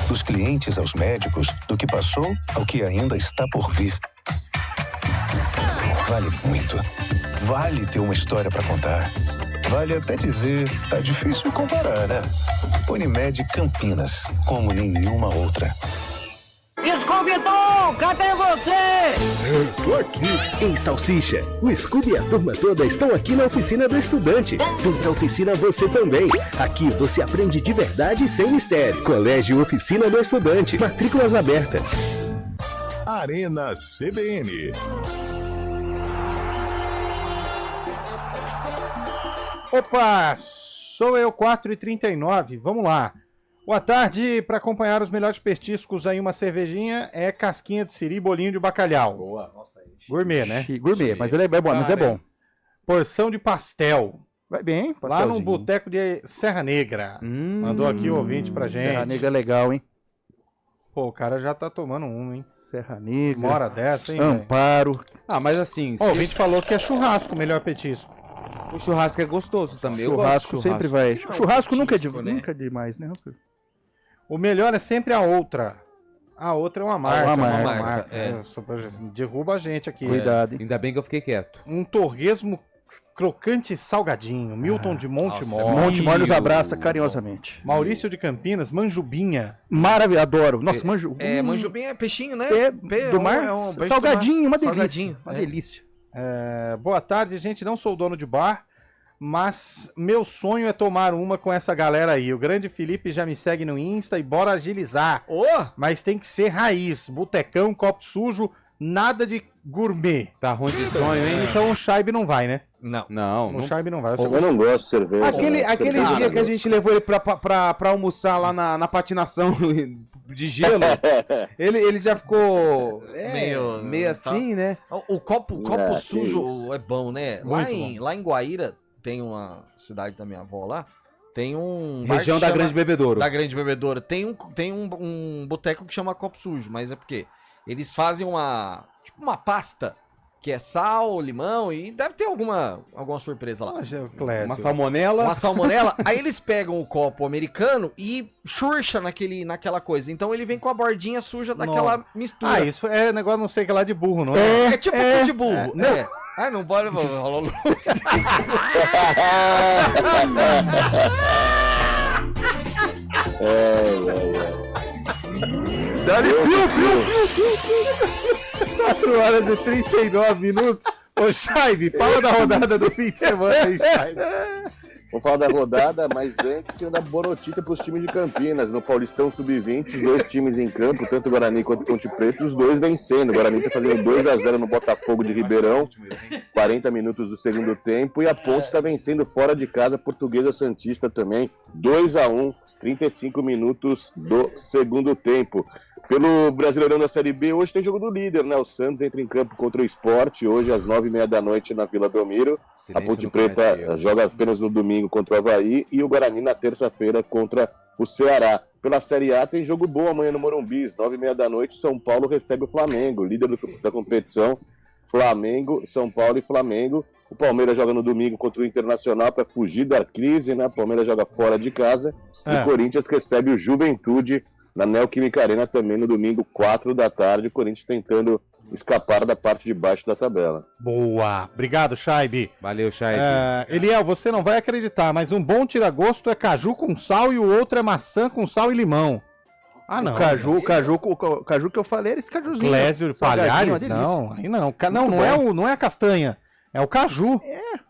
Dos clientes aos médicos, do que passou ao que ainda está por vir. Vale muito. Vale ter uma história para contar. Vale até dizer, tá difícil comparar, né? Unimed Campinas, como nenhuma outra. Scooby-Doo, cadê você? Eu tô aqui. Ei, Salsicha, o Scooby e a turma toda estão aqui na oficina do estudante. Vem pra oficina você também. Aqui você aprende de verdade e sem mistério. Colégio Oficina do Estudante. Matrículas abertas. Arena CBN. Opa, sou eu, 4h39, vamos lá. Boa tarde, para acompanhar os melhores petiscos aí, uma cervejinha, é casquinha de siri, bolinho de bacalhau. Boa, nossa aí. Gourmet, né? Gourmet, mas ele é bom, mas é bom. Porção de pastel. Vai bem, lá no boteco de Serra Negra. Mandou aqui o ouvinte pra gente. Serra Negra é legal, hein? Pô, o cara já tá tomando um, hein? Serra Negra. Uma hora dessa, hein? Amparo. Ah, mas assim... O ouvinte falou que é churrasco o melhor petisco. O churrasco é gostoso também. Churrasco sempre vai. Churrasco nunca é demais, né? O melhor é sempre a outra. A outra é uma marca. Uma marca. É. Derruba a gente aqui. Cuidado. Ainda bem que eu fiquei quieto. Um torresmo crocante salgadinho. Milton de Montemor. Montemor nos abraça carinhosamente. Maurício de Campinas, manjubinha. Maravilha, adoro. Nossa, manjubinha é peixinho, né? Do mar. Salgadinho, uma delícia. Salgadinho, uma delícia. Boa tarde, gente. Não sou dono de bar, mas meu sonho é tomar uma com essa galera aí. O grande Felipe já me segue no Insta e bora agilizar. Mas tem que ser raiz, botecão, copo sujo, nada de gourmet. Tá ruim de sonho, hein? Então o Scheibe não vai, né? Não. O Scheibe não vai. Eu não gosto de cerveja. Aquele dia que a gente levou ele pra almoçar lá na patinação de gelo, ele já ficou meio assim, né? O copo sujo é bom, né? Lá em Guaíra, tem uma cidade da minha avó lá, tem um... Região da Grande Bebedouro. Da Grande Bebedouro. Tem um boteco que chama Copo Sujo, mas é porque eles fazem uma pasta, que é sal, limão e deve ter alguma surpresa lá. Uma salmonela. Uma salmonela. Aí eles pegam o copo americano e churcha naquela coisa. Então ele vem com a bordinha suja daquela mistura. Ah, isso é negócio não sei que lá de burro, não é? É tipo de burro. Não. Ah, não pode... Dá-lhe piu. 4 horas e 39 minutos. Ô, Scheibe, fala da rodada do fim de semana aí, Scheibe. Vou falar da rodada, mas antes quero dar boa notícia para os times de Campinas. No Paulistão Sub-20, os dois times em campo, tanto o Guarani quanto o Ponte Preta, os dois vencendo. O Guarani está fazendo 2-0 no Botafogo de Ribeirão 40 minutos do segundo tempo, e a Ponte está vencendo fora de casa a Portuguesa Santista também, 2-1, 35 minutos do segundo tempo. Pelo Brasileirão da Série B, hoje tem jogo do líder, né? O Santos entra em campo contra o Sport, hoje às 9h30 da noite na Vila Belmiro. A Ponte Preta joga apenas no domingo contra o Avaí, e o Guarani na terça-feira contra o Ceará. Pela Série A tem jogo bom amanhã no Morumbi, às 9h30 da noite, São Paulo recebe o Flamengo, líder da competição. Flamengo, São Paulo e Flamengo. O Palmeiras joga no domingo contra o Internacional para fugir da crise, né? O Palmeiras joga fora de casa. E o Corinthians recebe o Juventude na Neoquímica Arena também no domingo, 4 da tarde. O Corinthians tentando escapar da parte de baixo da tabela. Boa. Obrigado, Shaibi. Valeu, Shaibi. Eliel, você não vai acreditar, mas um bom tira-gosto é caju com sal e o outro é maçã com sal e limão. Ah, não. O caju que eu falei era esse cajuzinho. Clésio Palhares? Não, aí não. Não é a castanha, é o caju.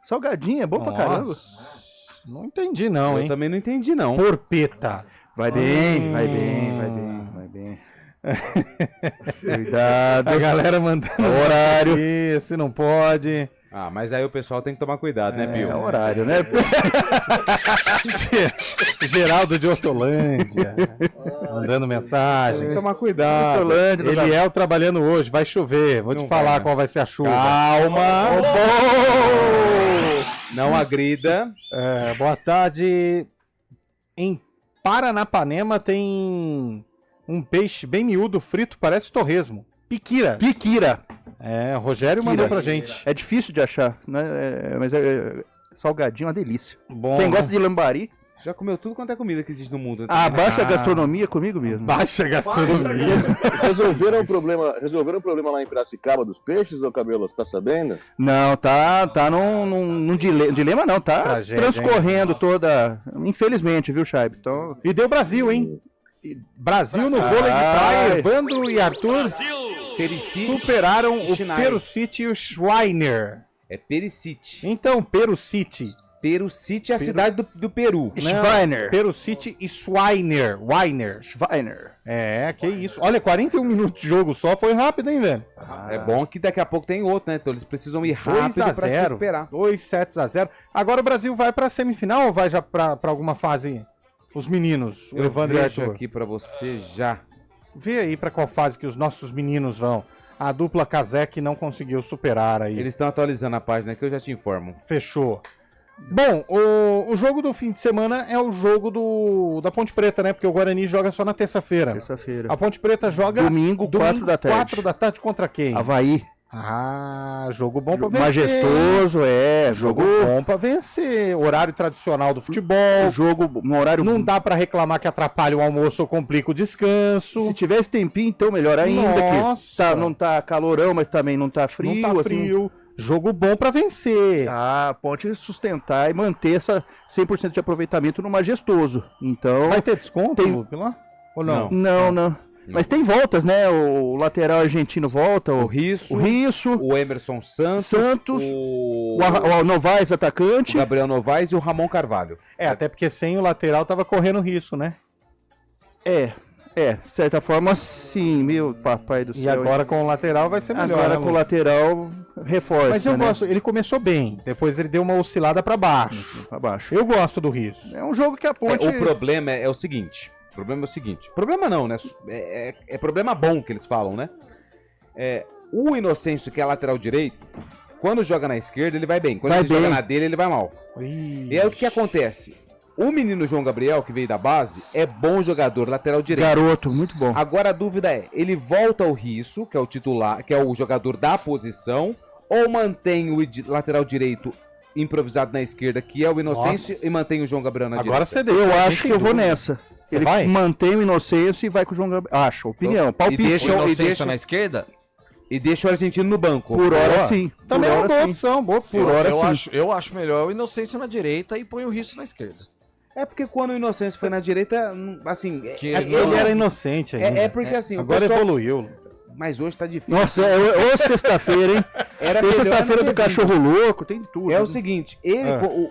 Salgadinho, é bom pra caramba. Não entendi não, hein? Eu também não entendi não. Porpeta. Vai bem. Cuidado. A galera mandando horário. Aqui, se não pode. Ah, mas aí o pessoal tem que tomar cuidado, né, Pio? É horário, né? Geraldo de Hortolândia. Mandando mensagem. Tem que tomar cuidado. Hortolândia, Eliel trabalhando hoje, vai chover. Vou te falar qual vai ser a chuva. Calma. Não agrida. Boa tarde. Em Paranapanema tem um peixe bem miúdo, frito, parece torresmo. Piquira. O Rogério mandou pra gente. É difícil de achar, né? Mas salgadinho é uma delícia. Bom, quem gosta de lambari... Já comeu tudo quanto é comida que existe no mundo. Baixa gastronomia comigo mesmo. Baixa gastronomia. Resolveram o problema lá em Piracicaba dos peixes, ô Cabelo? Você tá sabendo? Não, tá num dilema não, tá tragédia, transcorrendo toda, infelizmente, viu, Chaib? Então... E deu Brasil, hein? Brasil no vôlei de praia, Evandro e Arthur superaram o Perucite e o Schweiner. É Pericite. Então, Perucite. Perucite é a cidade do Peru. Schweiner. Perucite e Schweiner. Schweiner. Que isso. Olha, 41 minutos de jogo só, foi rápido, hein, velho? É bom que daqui a pouco tem outro, né? Então eles precisam ir rápido pra se recuperar. 2-0. Agora o Brasil vai pra semifinal ou vai já pra alguma fase? Os meninos, o Evandro e o Arthur. Aqui pra você já. Vê aí pra qual fase que os nossos meninos vão. A dupla Kazek não conseguiu superar aí. Eles estão atualizando a página que eu já te informo. Fechou. Bom, o jogo do fim de semana é o jogo da Ponte Preta, né? Porque o Guarani joga só na terça-feira. Terça-feira. A Ponte Preta joga domingo 4 da tarde. 4 da tarde contra quem? Avaí. Jogo bom pra vencer. Majestoso, jogo bom pra vencer. Horário tradicional do futebol. Jogo no horário... Não dá pra reclamar que atrapalha o almoço ou complica o descanso. Se tivesse tempinho, então melhor ainda. Nossa. Que não tá calorão, mas também não tá frio. Não tá frio. Jogo bom pra vencer. Pode sustentar e manter essa 100% de aproveitamento no Majestoso. Então... Vai ter desconto, ou não? Não. Mas tem voltas, né? O lateral argentino volta. O Risso. O Emerson Santos. O Novaes, atacante. O Gabriel Novaes e o Ramon Carvalho. Até porque sem o lateral tava correndo Risso, né? De certa forma, sim, meu papai do céu. E agora com o lateral vai ser melhor. Agora com o lateral reforça. Mas eu gosto, ele começou bem, depois ele deu uma oscilada pra baixo. Eu gosto do Risso. É um jogo que a Ponte... O problema é o seguinte. Problema não, né? É problema bom que eles falam, né? O Inocêncio, que é lateral direito, quando joga na esquerda, ele vai bem. Quando ele joga na dele, ele vai mal. E aí o que acontece? O menino João Gabriel, que veio da base, é bom jogador, lateral direito. Garoto, muito bom. Agora a dúvida é, ele volta ao Risso, que é o titular, que é o jogador da posição, ou mantém o lateral direito improvisado na esquerda, que é o Inocêncio, e mantém o João Gabriel na direita? Agora eu acho que eu vou nessa. Ele mantém o Inocêncio e vai com o João Gabriel. Acho, opinião, palpite. E deixa o Inocêncio na esquerda? E deixa o argentino no banco. Por hora, sim. Também é uma boa opção, Por hora, sim. Eu acho melhor o Inocêncio na direita e põe o Risso na esquerda. É porque quando o Inocêncio foi na direita, assim... ele era inocente ainda. É porque assim... Agora evoluiu. Mas hoje tá difícil. Nossa, hoje sexta-feira, hein? Tem sexta-feira do cachorro louco, tem tudo. É o seguinte,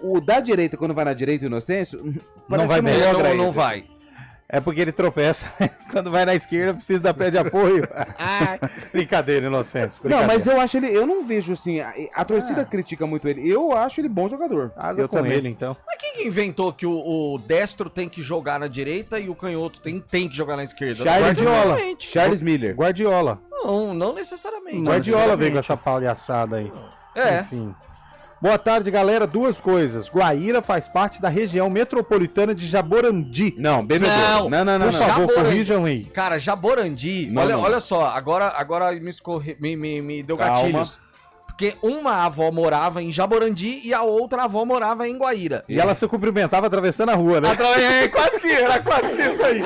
o da direita, quando vai na direita, o Inocêncio... Não vai melhor. Não vai. É porque ele tropeça. Quando vai na esquerda, precisa dar pé de apoio. Brincadeira, inocente. Não, mas eu acho ele. Eu não vejo assim. A torcida critica muito ele. Eu acho ele bom jogador. Eu com ele, então. Mas quem que inventou que o destro tem que jogar na direita e o canhoto tem que jogar na esquerda? Guardiola. Charles Miller. Guardiola. Não necessariamente. Guardiola veio com essa palhaçada aí. Enfim. Boa tarde, galera. Duas coisas. Guaíra faz parte da região metropolitana de Jaborandi. Não, bebedor. Não. Por favor, corrijam aí. Cara, Jaborandi, olha só, agora me deu gatilhos. Porque uma avó morava em Jaborandi e a outra avó morava em Guaíra. E ela se cumprimentava atravessando a rua, né? Era quase que isso aí.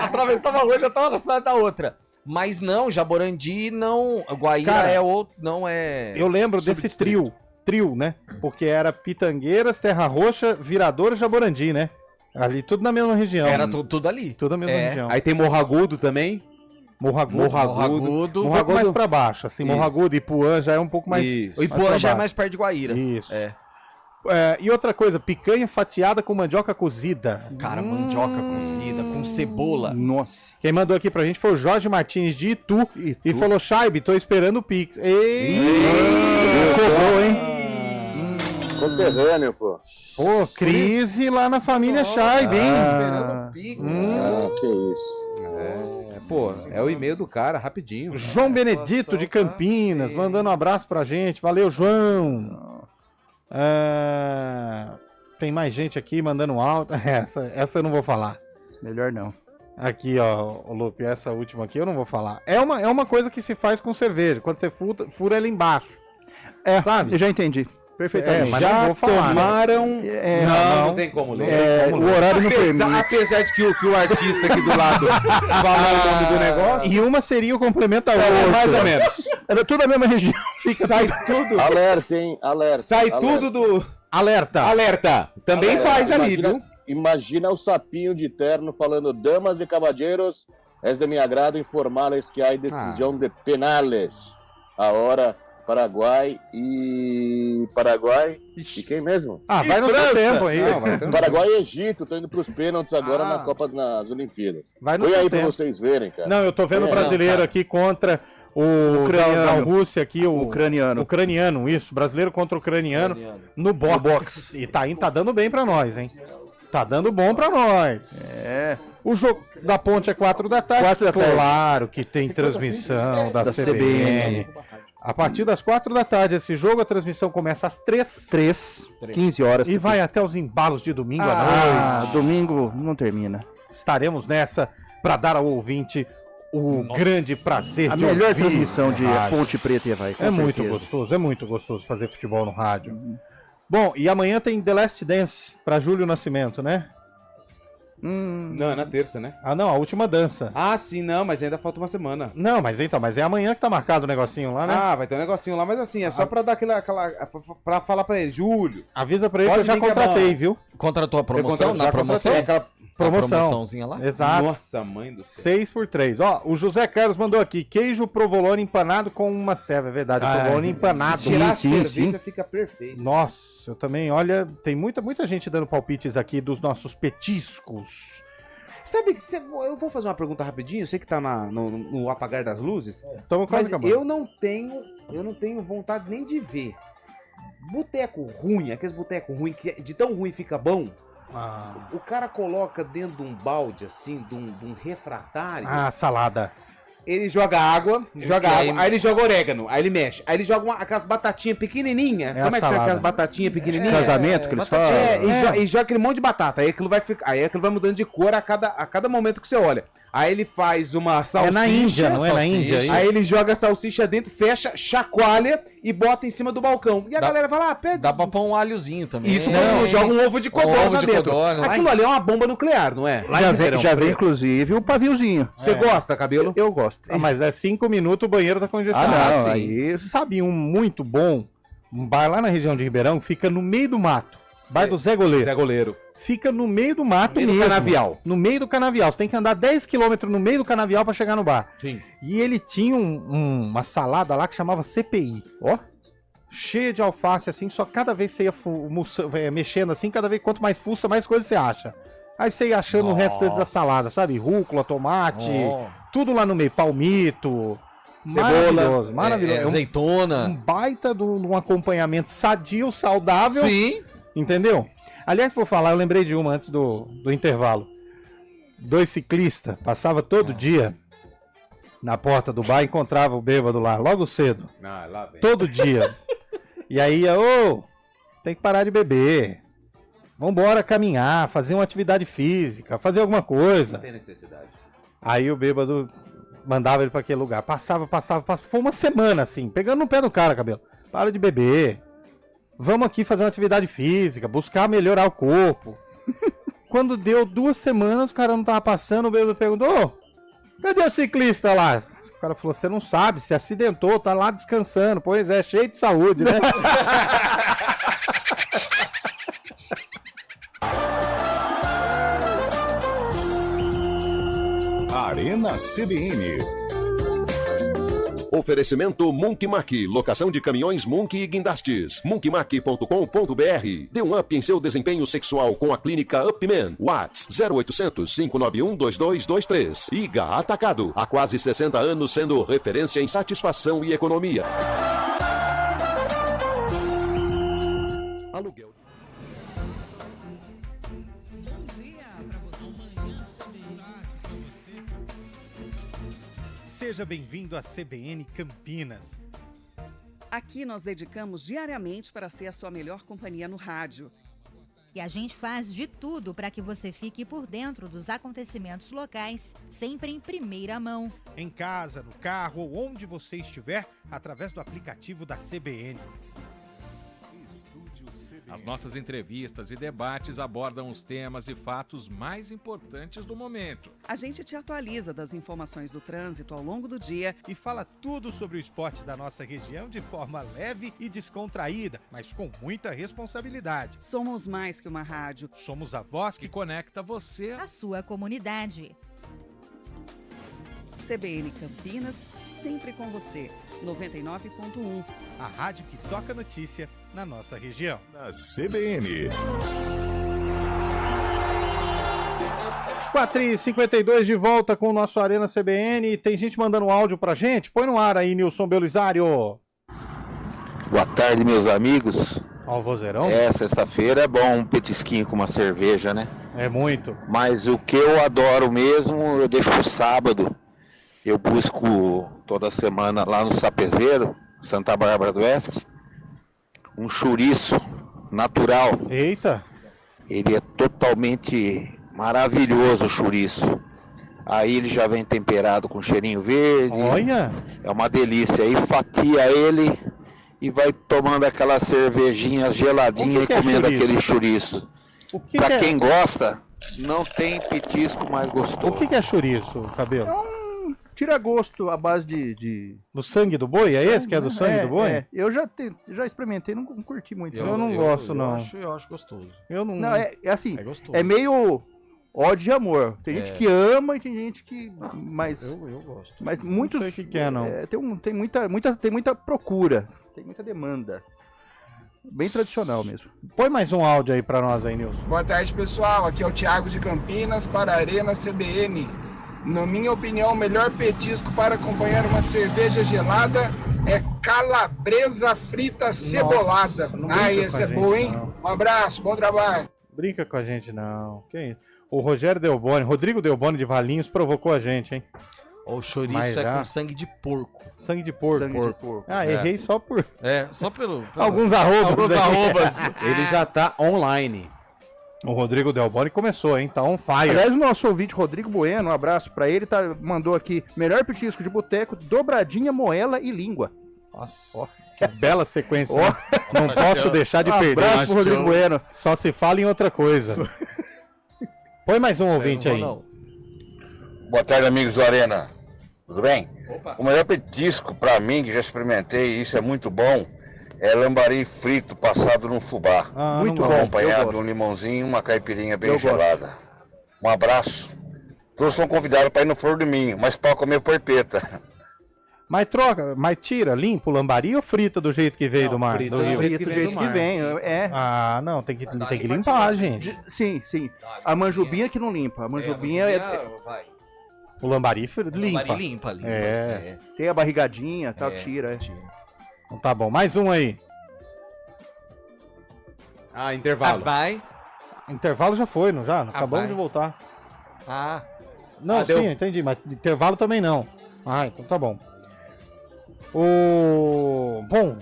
Atravessava a rua e já tava na cidade da outra. Mas não, Jaborandi não. Guaíra Cara, é outro, não é. Eu lembro desse trio, né? Porque era Pitangueiras, Terra Roxa, Viradouro e Jaborandi, né? Ali tudo na mesma região. Era tudo ali. Tudo na mesma região. Aí tem Morragudo também. Morragudo Um pouco mais pra baixo, assim, Morragudo, Ipuã já é um pouco mais... O Ipuã já é mais perto de Guaíra. Isso. E outra coisa, picanha fatiada com mandioca cozida. Cara, mandioca cozida com cebola. Nossa. Quem mandou aqui pra gente foi o Jorge Martins de Itu. E falou, Shaibe, tô esperando o Pix. Cobrou, hein? Conterrâneo, pô. Pô, crise lá na família Shaibe, hein? Esperando o Pix. Que isso. Pô, é o e-mail do cara, rapidinho. João Benedito de Campinas, mandando um abraço pra gente. Valeu, João. Tem mais gente aqui mandando um áudio. Essa eu não vou falar. Melhor não. Aqui, ó, o Lupe, essa última aqui eu não vou falar. É uma coisa que se faz com cerveja, quando você fura ela embaixo. Sabe? Eu já entendi. Perfeitamente. Mas não vou falar. Tomaram... Não tem como ler. O horário não permite. Apesar de que o artista aqui do lado falou o nome do negócio. E uma seria o complemento da outra. Mais ou menos. Era tudo a mesma região. Sai tudo. Alerta, hein? Alerta. Sai tudo do... Alerta. Também faz ali, viu? Imagina o sapinho de terno falando: damas e cavalheiros, é de meu agrado informarles que há decisão de penales. A hora... Paraguai. E quem mesmo? Vai no seu tempo aí. Paraguai e Egito, tô indo pros pênaltis agora nas Olimpíadas. Vai no seu seu aí tempo. Pra vocês verem, cara. Não, eu tô vendo o brasileiro aqui contra o da Rússia aqui, o ucraniano, isso, brasileiro contra o ucraniano no box. E tá dando bem pra nós, hein? Tá dando bom pra nós. O jogo da Ponte é 4 da tarde. 4 da tarde. Claro que tem transmissão da CBN. A partir das 4 da tarde, esse jogo, a transmissão começa às 3. 15 horas. E vai até os embalos de domingo à noite. Domingo não termina. Estaremos nessa para dar ao ouvinte o grande prazer de ouvir. A melhor ouvir transmissão de Ponte Preta e Havaí. É muito gostoso fazer futebol no rádio. Bom, e amanhã tem The Last Dance para Júlio Nascimento, né? Não, é na terça, né? Não, a última dança. Sim, não, mas ainda falta uma semana. Não, mas é amanhã que tá marcado o negocinho lá, né? Vai ter um negocinho lá, mas assim, é só pra dar pra falar pra ele, Júlio. Avisa pra ele que eu já contratei, viu? Contratou a promoção? Na promoção? Aquela promoçãozinha lá? Exato. Nossa, mãe do céu. 6 por 3. Ó, o José Carlos mandou aqui, queijo provolone empanado com uma ceva, é verdade, provolone empanado. Se tirar a cerveja, fica perfeito. Nossa, eu também, olha, tem muita gente dando palpites aqui dos nossos petiscos. Sabe que eu vou fazer uma pergunta rapidinho, eu sei que tá no apagar das luzes, mas eu não tenho vontade nem de ver. Boteco ruim, aqueles boteco ruim que de tão ruim fica bom. O cara coloca dentro de um balde assim, de um refratário. Salada. Ele joga água, aí ele joga orégano, aí ele mexe, aí ele joga aquelas batatinhas pequenininhas. Como é que chama aquelas batatinhas pequenininhas? Casamento que eles falam. E joga aquele monte de batata, aí aquilo vai mudando de cor a cada momento que você olha. Aí ele faz uma salsicha. É na Índia, não é na Índia? Aí ele joga a salsicha dentro, fecha, chacoalha e bota em cima do balcão. E a galera vai lá, pega. Dá pra pôr um alhozinho também. Isso, joga um ovo de codorna dentro. Aquilo ali é uma bomba nuclear, não é? Já vem inclusive o paviozinho. Você gosta, Cabelo? Eu gosto. Mas é 5 minutos o banheiro tá congestionado. Aí sabe um muito bom, um bar lá na região de Ribeirão, fica no meio do mato. Bar do Zé Goleiro. Zé Goleiro. Fica no meio do mato mesmo. No meio do canavial. Você tem que andar 10 km no meio do canavial pra chegar no bar. Sim. E ele tinha uma salada lá que chamava CPI. Ó. Cheia de alface, assim, só cada vez você ia mexendo assim, cada vez quanto mais fuça, mais coisa você acha. Aí você ia achando o resto da salada, sabe? Rúcula, tomate, tudo lá no meio, palmito. Maravilhoso, maravilhoso. Azeitona. Um baita de um acompanhamento sadio, saudável. Sim. Entendeu? Aliás, por falar, eu lembrei de uma antes do intervalo. 2 ciclistas, passava todo dia na porta do bar e encontrava o bêbado lá, logo cedo. Lá vem. Todo dia. E aí ia, tem que parar de beber. Vambora caminhar, fazer uma atividade física, fazer alguma coisa. Não tem necessidade. Aí o bêbado mandava ele pra aquele lugar. Passava. Foi uma semana assim, pegando no pé do cara, Cabelo. Para de beber. Vamos aqui fazer uma atividade física, buscar melhorar o corpo. Quando deu 2 semanas, o cara não tava passando, o bêbado perguntou, cadê o ciclista lá? O cara falou, você não sabe, se acidentou, tá lá descansando. Pois é, cheio de saúde, né? Arena CBN. Oferecimento Munk Mack, locação de caminhões Munk e guindastes. Munkmack.com.br. Dê um up em seu desempenho sexual com a clínica Upman. Whats 0800 591 2223. IGA Atacado. Há quase 60 anos sendo referência em satisfação e economia. Aluguel. Seja bem-vindo à CBN Campinas. Aqui nós dedicamos diariamente para ser a sua melhor companhia no rádio. E a gente faz de tudo para que você fique por dentro dos acontecimentos locais, sempre em primeira mão. Em casa, no carro ou onde você estiver, através do aplicativo da CBN. As nossas entrevistas e debates abordam os temas e fatos mais importantes do momento. A gente te atualiza das informações do trânsito ao longo do dia e fala tudo sobre o esporte da nossa região de forma leve e descontraída, mas com muita responsabilidade. Somos mais que uma rádio. Somos a voz que conecta você à sua comunidade. CBN Campinas, sempre com você. 99.1. A rádio que toca notícia na nossa região. Na CBN. 4h52 de volta com o nosso Arena CBN. Tem gente mandando um áudio pra gente? Põe no ar aí, Nilson Belisário. Boa tarde, meus amigos. Ó, o vozeirão. Sexta-feira é bom um petisquinho com uma cerveja, né? É muito. Mas o que eu adoro mesmo, eu deixo pro sábado. Eu busco toda semana lá no Sapezeiro, Santa Bárbara do Oeste, um chouriço natural. Eita! Ele é totalmente maravilhoso, o chouriço. Aí ele já vem temperado com cheirinho verde. Olha! É uma delícia. Aí fatia ele e vai tomando aquela cervejinha geladinha e comendo aquele chouriço. Pra quem gosta, não tem petisco mais gostoso. O que é chouriço, Cabelo? Tira gosto à base de... Do sangue do boi? É esse que é do sangue do boi? É. Eu já experimentei, não curti muito. Eu não gosto, não. Eu acho gostoso. Eu não... Não, é assim, É gostoso. é meio ódio e amor. Tem gente que ama e tem gente que... Mas, eu gosto. Mas muitos... Não sei o que é, não. Tem muita procura, tem muita demanda. Bem tradicional mesmo. Põe mais um áudio aí pra nós aí, Nilson. Boa tarde, pessoal. Aqui é o Thiago de Campinas para a Arena CBN. Na minha opinião, o melhor petisco para acompanhar uma cerveja gelada é calabresa frita cebolada. Esse é bom, hein? Não. Um abraço, bom trabalho. Brinca com a gente, não. Quem? O Rogério Delboni, Rodrigo Delboni de Valinhos provocou a gente, hein? O chouriço com sangue de porco. Sangue de porco. Sangue de porco. Ah, errei só por... Só pelo... Alguns arrobas. Ele já tá online. O Rodrigo Delboni começou, hein? Tá on fire. Aliás, o nosso ouvinte Rodrigo Bueno, um abraço pra ele, mandou aqui, melhor petisco de boteco, dobradinha, moela e língua. Nossa, que bela sequência. Não posso deixar de perder. Abraço pro Rodrigo Bueno. Só se fala em outra coisa. Põe mais um ouvinte aí. Boa tarde, amigos do Arena. Tudo bem? Opa. O melhor petisco pra mim, que já experimentei, e isso é muito bom, é lambari frito passado no fubá. Muito bom. Acompanhado de um limãozinho e uma caipirinha bem gelada. Um abraço. Todos são convidados para ir no Flor do Minho, mas para comer porpeta. Mas troca, mas tira, limpa o lambari ou frita do jeito que veio do mar? Frita do jeito que vem. Ah, não, tem que limpar, gente. Sim. A manjubinha que não limpa. A manjubinha O lambari limpa. limpa. Tem a barrigadinha e tal, tira. Então tá bom, mais um aí. Intervalo. Intervalo já foi, não já? Acabamos de voltar. Não, deu. sim, eu entendi, mas intervalo também não. Então tá bom. Bom,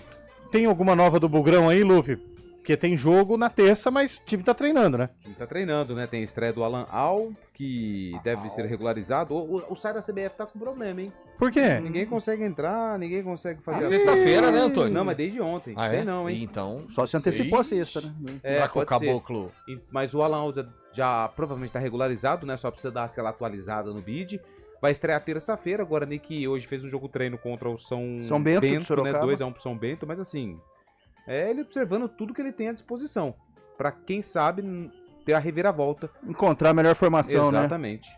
tem alguma nova do Bugrão aí, Lupe? Porque tem jogo na terça, mas o time tá treinando, né? O time tá treinando, né? Tem a estreia do Alan Al, que deve ser regularizado. O site da CBF tá com problema, hein? Por quê? Ninguém consegue entrar, ninguém consegue fazer... Sexta-feira, né, Antônio? Não, mas desde ontem. Sei não, hein? Então... Só se antecipou a sexta, né? Será que o Caboclo... Mas o Alan Al já provavelmente tá regularizado, né? Só precisa dar aquela atualizada no bid. Vai estrear terça-feira. Agora, Nick hoje fez um jogo treino contra o São Bento, né? 2-1 pro São Bento, mas assim... ele observando tudo que ele tem à disposição. Pra quem sabe ter a reviravolta. Encontrar a melhor formação, Exatamente.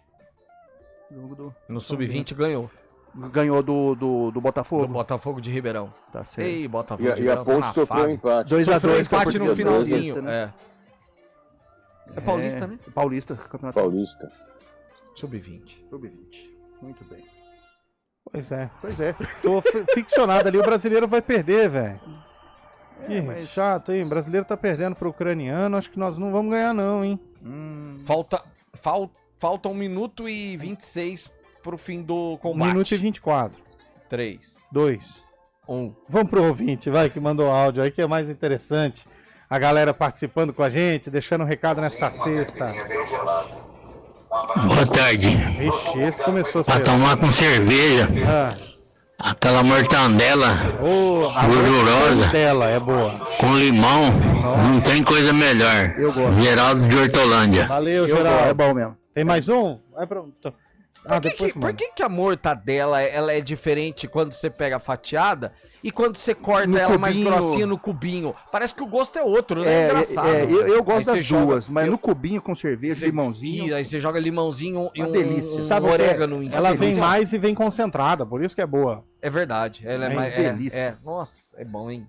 No Sub-20 ganhou. Ganhou do Botafogo? Do Botafogo de Ribeirão. Tá certo. Ei, Botafogo de E a Ribeirão Ponte sofreu um empate. 2-2. Empate no finalzinho. Né? É Paulista, né? Paulista, campeonato. Paulista. Sub-20. Muito bem. Pois é. Tô ficcionado ali, o brasileiro vai perder, velho. Que chato, hein? O brasileiro tá perdendo pro ucraniano, acho que nós não vamos ganhar não, hein? Falta 1 minuto e 26 pro fim do combate. 1 minuto e 24. 3. 2. 1. Vamos pro ouvinte, vai, que mandou áudio aí, que é mais interessante. A galera participando com a gente, deixando um recado nesta sexta. Boa tarde. Ixi, esse começou pra cedo. tomar com cerveja. Aquela mortandela gordurosa. Dela é boa. Com limão. Não tem coisa melhor. Eu gosto. Geraldo de Hortolândia. Valeu, Geraldo. É bom mesmo. Tem mais um? Vai pra... Por que a mortadela ela é diferente quando você pega fatiada e quando você corta No ela mais cubinho. grossinha no cubinho? Parece que o gosto é outro, né? É engraçado. Eu gosto Aí das você duas, joga- mas no cubinho com cerveja, limãozinho. E aí você joga limãozinho e Uma um, delícia. um Sabe o que é? orégano em cima. Ela vem mais e vem concentrada, por isso que é boa. É verdade. Ela é, É mais. delícia. Nossa, é bom, hein?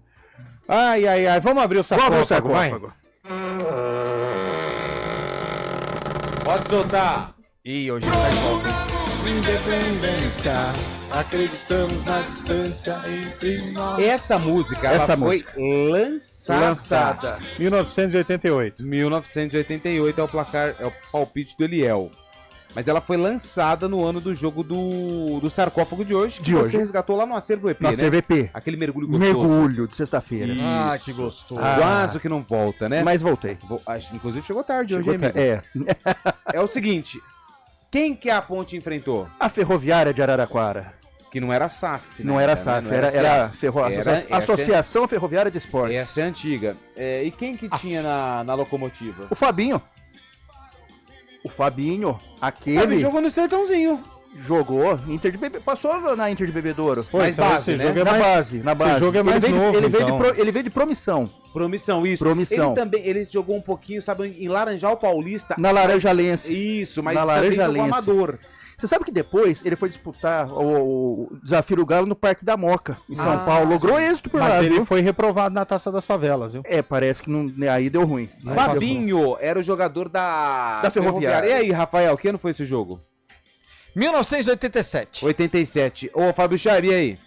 Ai, vamos abrir o sarcófago, vai. Pode soltar. Ih, hoje tá igual, hein? Independência, acreditamos na distância entre nós. Essa música, ela foi lançada. 1988. 1988 é o placar, é o palpite do Eliel. Mas ela foi lançada no ano do jogo do sarcófago de hoje. Que você resgatou lá no Acervo EP, No Acervo EP. Aquele mergulho gostoso. Mergulho de sexta-feira. Isso. Ah, que gostoso. Quase que não volta, né? Mas voltei. Inclusive chegou tarde hoje, Chegou hein, amigo? É o seguinte, quem que a Ponte enfrentou? A Ferroviária de Araraquara. Que não era a SAF, né? Não era a SAF, era a Associação Ferroviária de Esportes. Essa é antiga. E quem que tinha na locomotiva? O Fabinho. Aquele... jogou no Sertãozinho. Jogou, passou na Inter de Bebedouro. Pô, então esse jogo é na mais- base. esse jogo é mais novo, então. Ele veio de promissão. Promissão, isso. Promissão. Ele jogou um pouquinho, sabe, em Laranjal Paulista. Na Laranjalense. Isso, mas na também jogou Laranjalense. amador. Você sabe que depois ele foi disputar o Desafio do Galo no Parque da Moca, em São Paulo. Logrou êxito por lá, Mas ele viu? foi reprovado na Taça das Favelas, viu? Parece que não, aí deu ruim. Fabinho era o jogador da Ferroviária. E aí, Rafael, que ano foi esse jogo? 1987. 87. Ô, Fábio Chave, e aí?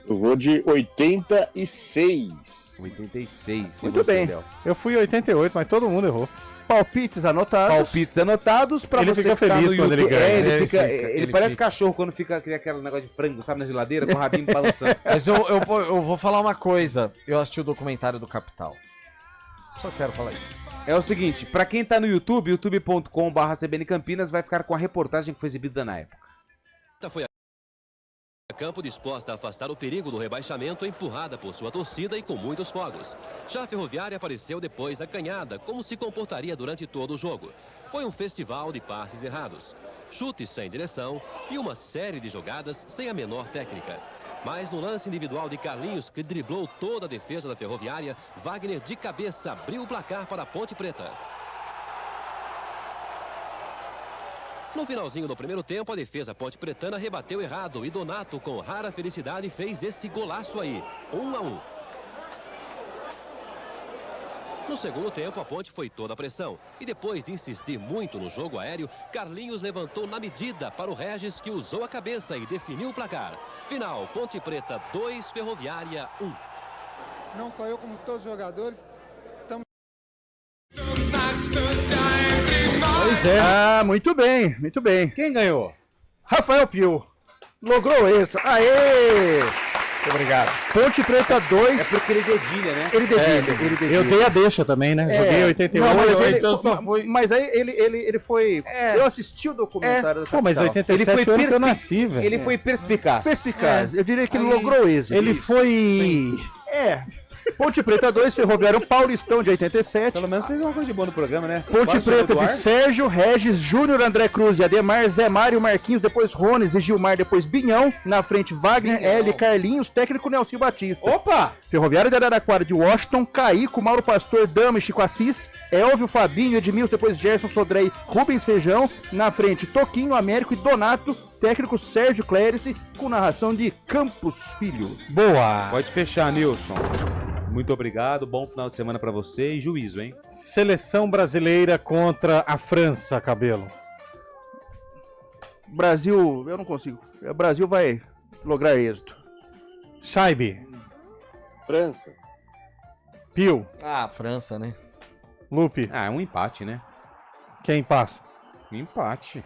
Eu vou de 86. 86. Muito bem. Eu fui em 88, mas todo mundo errou. Palpites anotados. Palpites anotados pra Ele você fica que tá feliz no quando ele YouTube. ganha. Ele parece cachorro quando fica aquele negócio de frango, sabe, na geladeira, com o rabinho balançando. Mas eu vou falar uma coisa. Eu assisti o documentário do Capital. Só quero falar isso. É o seguinte, pra quem tá no YouTube, youtube.com/CBN Campinas, vai ficar com a reportagem que foi exibida na época. Foi a campo disposta a afastar o perigo do rebaixamento, empurrada por sua torcida e com muitos fogos. Já a Ferroviária apareceu depois acanhada, como se comportaria durante todo o jogo. Foi um festival de passes errados, chutes sem direção e uma série de jogadas sem a menor técnica. Mas no lance individual de Carlinhos, que driblou toda a defesa da Ferroviária, Wagner de cabeça abriu o placar para a Ponte Preta. No finalzinho do primeiro tempo, a defesa pontepretana rebateu errado e Donato, com rara felicidade, fez esse golaço aí. 1-1. No segundo tempo, a Ponte foi toda a pressão. E depois de insistir muito no jogo aéreo, Carlinhos levantou na medida para o Regis, que usou a cabeça e definiu o placar. Final, Ponte Preta 2, Ferroviária 1. Não só eu, como todos os jogadores, estamos... Pois é. Ah, muito bem, muito bem. Quem ganhou? Rafael Pio. Logrou o êxito. Aê! Muito obrigado. Ponte Preta 2. É porque ele dedilha, né? Ele dedilha. Eu dei a deixa também, né? Joguei 88. Não, mas ele, então só foi... mas aí ele foi... Eu assisti o documentário da Pô, mas 87 ele foi foi que eu nasci, velho. Ele foi perspicaz. Perspicaz. Eu diria que ele logrou êxito. Ele foi... Ponte Preta 2, Ferroviário Paulistão de 87. Pelo menos fez uma coisa de boa no programa, né? Ponte Preta de Sérgio, Regis, Júnior, André Cruz e Ademar, Zé Mário, Marquinhos, depois Rones e Gilmar, depois Binhão, na frente Wagner, L, Carlinhos, técnico Nelson Batista. Opa! Ferroviário de Araraquara de Washington, Caico, Mauro Pastor, Dama e Chico Assis, Elvio, Fabinho, Edmilson, depois Gerson, Sodré, Rubens Feijão, na frente Toquinho, Américo e Donato, técnico Sérgio Clérice, com narração de Campos Filho. Boa! Pode fechar, Nilson. Muito obrigado, bom final de semana pra você e juízo, hein? Seleção brasileira contra a França, Cabelo. Brasil, eu não consigo. O Brasil vai lograr êxito. Shaibe. França. Pio. Ah, França, né? Lupe. Ah, é um empate, né? Quem passa? Empate.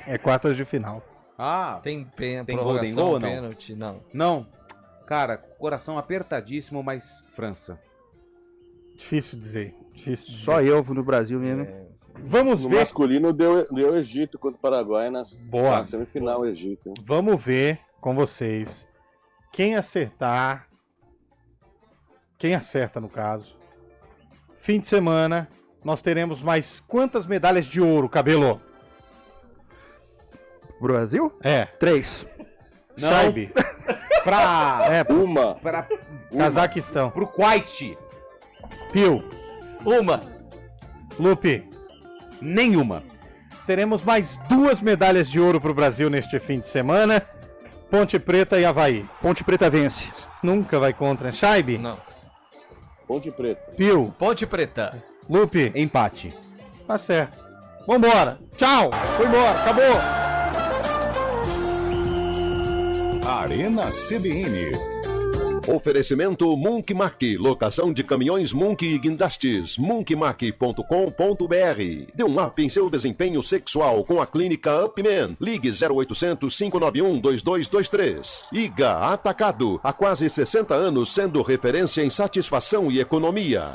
É quartas de final. Ah, tem Golden Goal ou não? Pênalti, não. Não. Cara, coração apertadíssimo, mas França. Difícil dizer. Difícil dizer. Só eu no Brasil mesmo. Vamos no ver. masculino deu Egito contra o Paraguai na semifinal Egito. Hein? Vamos ver com vocês quem acertar. Quem acerta, no caso. Fim de semana, nós teremos mais quantas medalhas de ouro, Cabelo? Brasil? 3. Shaibe. Uma. Pra Cazaquistão. Pro Kuwait. Pio. Uma. Lupe. Nenhuma. Teremos mais 2 medalhas de ouro pro Brasil neste fim de semana. Ponte Preta e Avaí. Ponte Preta vence. Nunca vai contra. Shaibe. Não. Ponte Preta. Pio. Ponte Preta. Lupe. Empate. Tá certo. Vambora. Tchau. Foi embora. Acabou. Arena CBN. Oferecimento Munk Mac, locação de caminhões Munk e guindastes, munkmac.com.br. Dê um up em seu desempenho sexual com a clínica Upman. Ligue 0800 591 2223. IGA Atacado, há quase 60 anos sendo referência em satisfação e economia.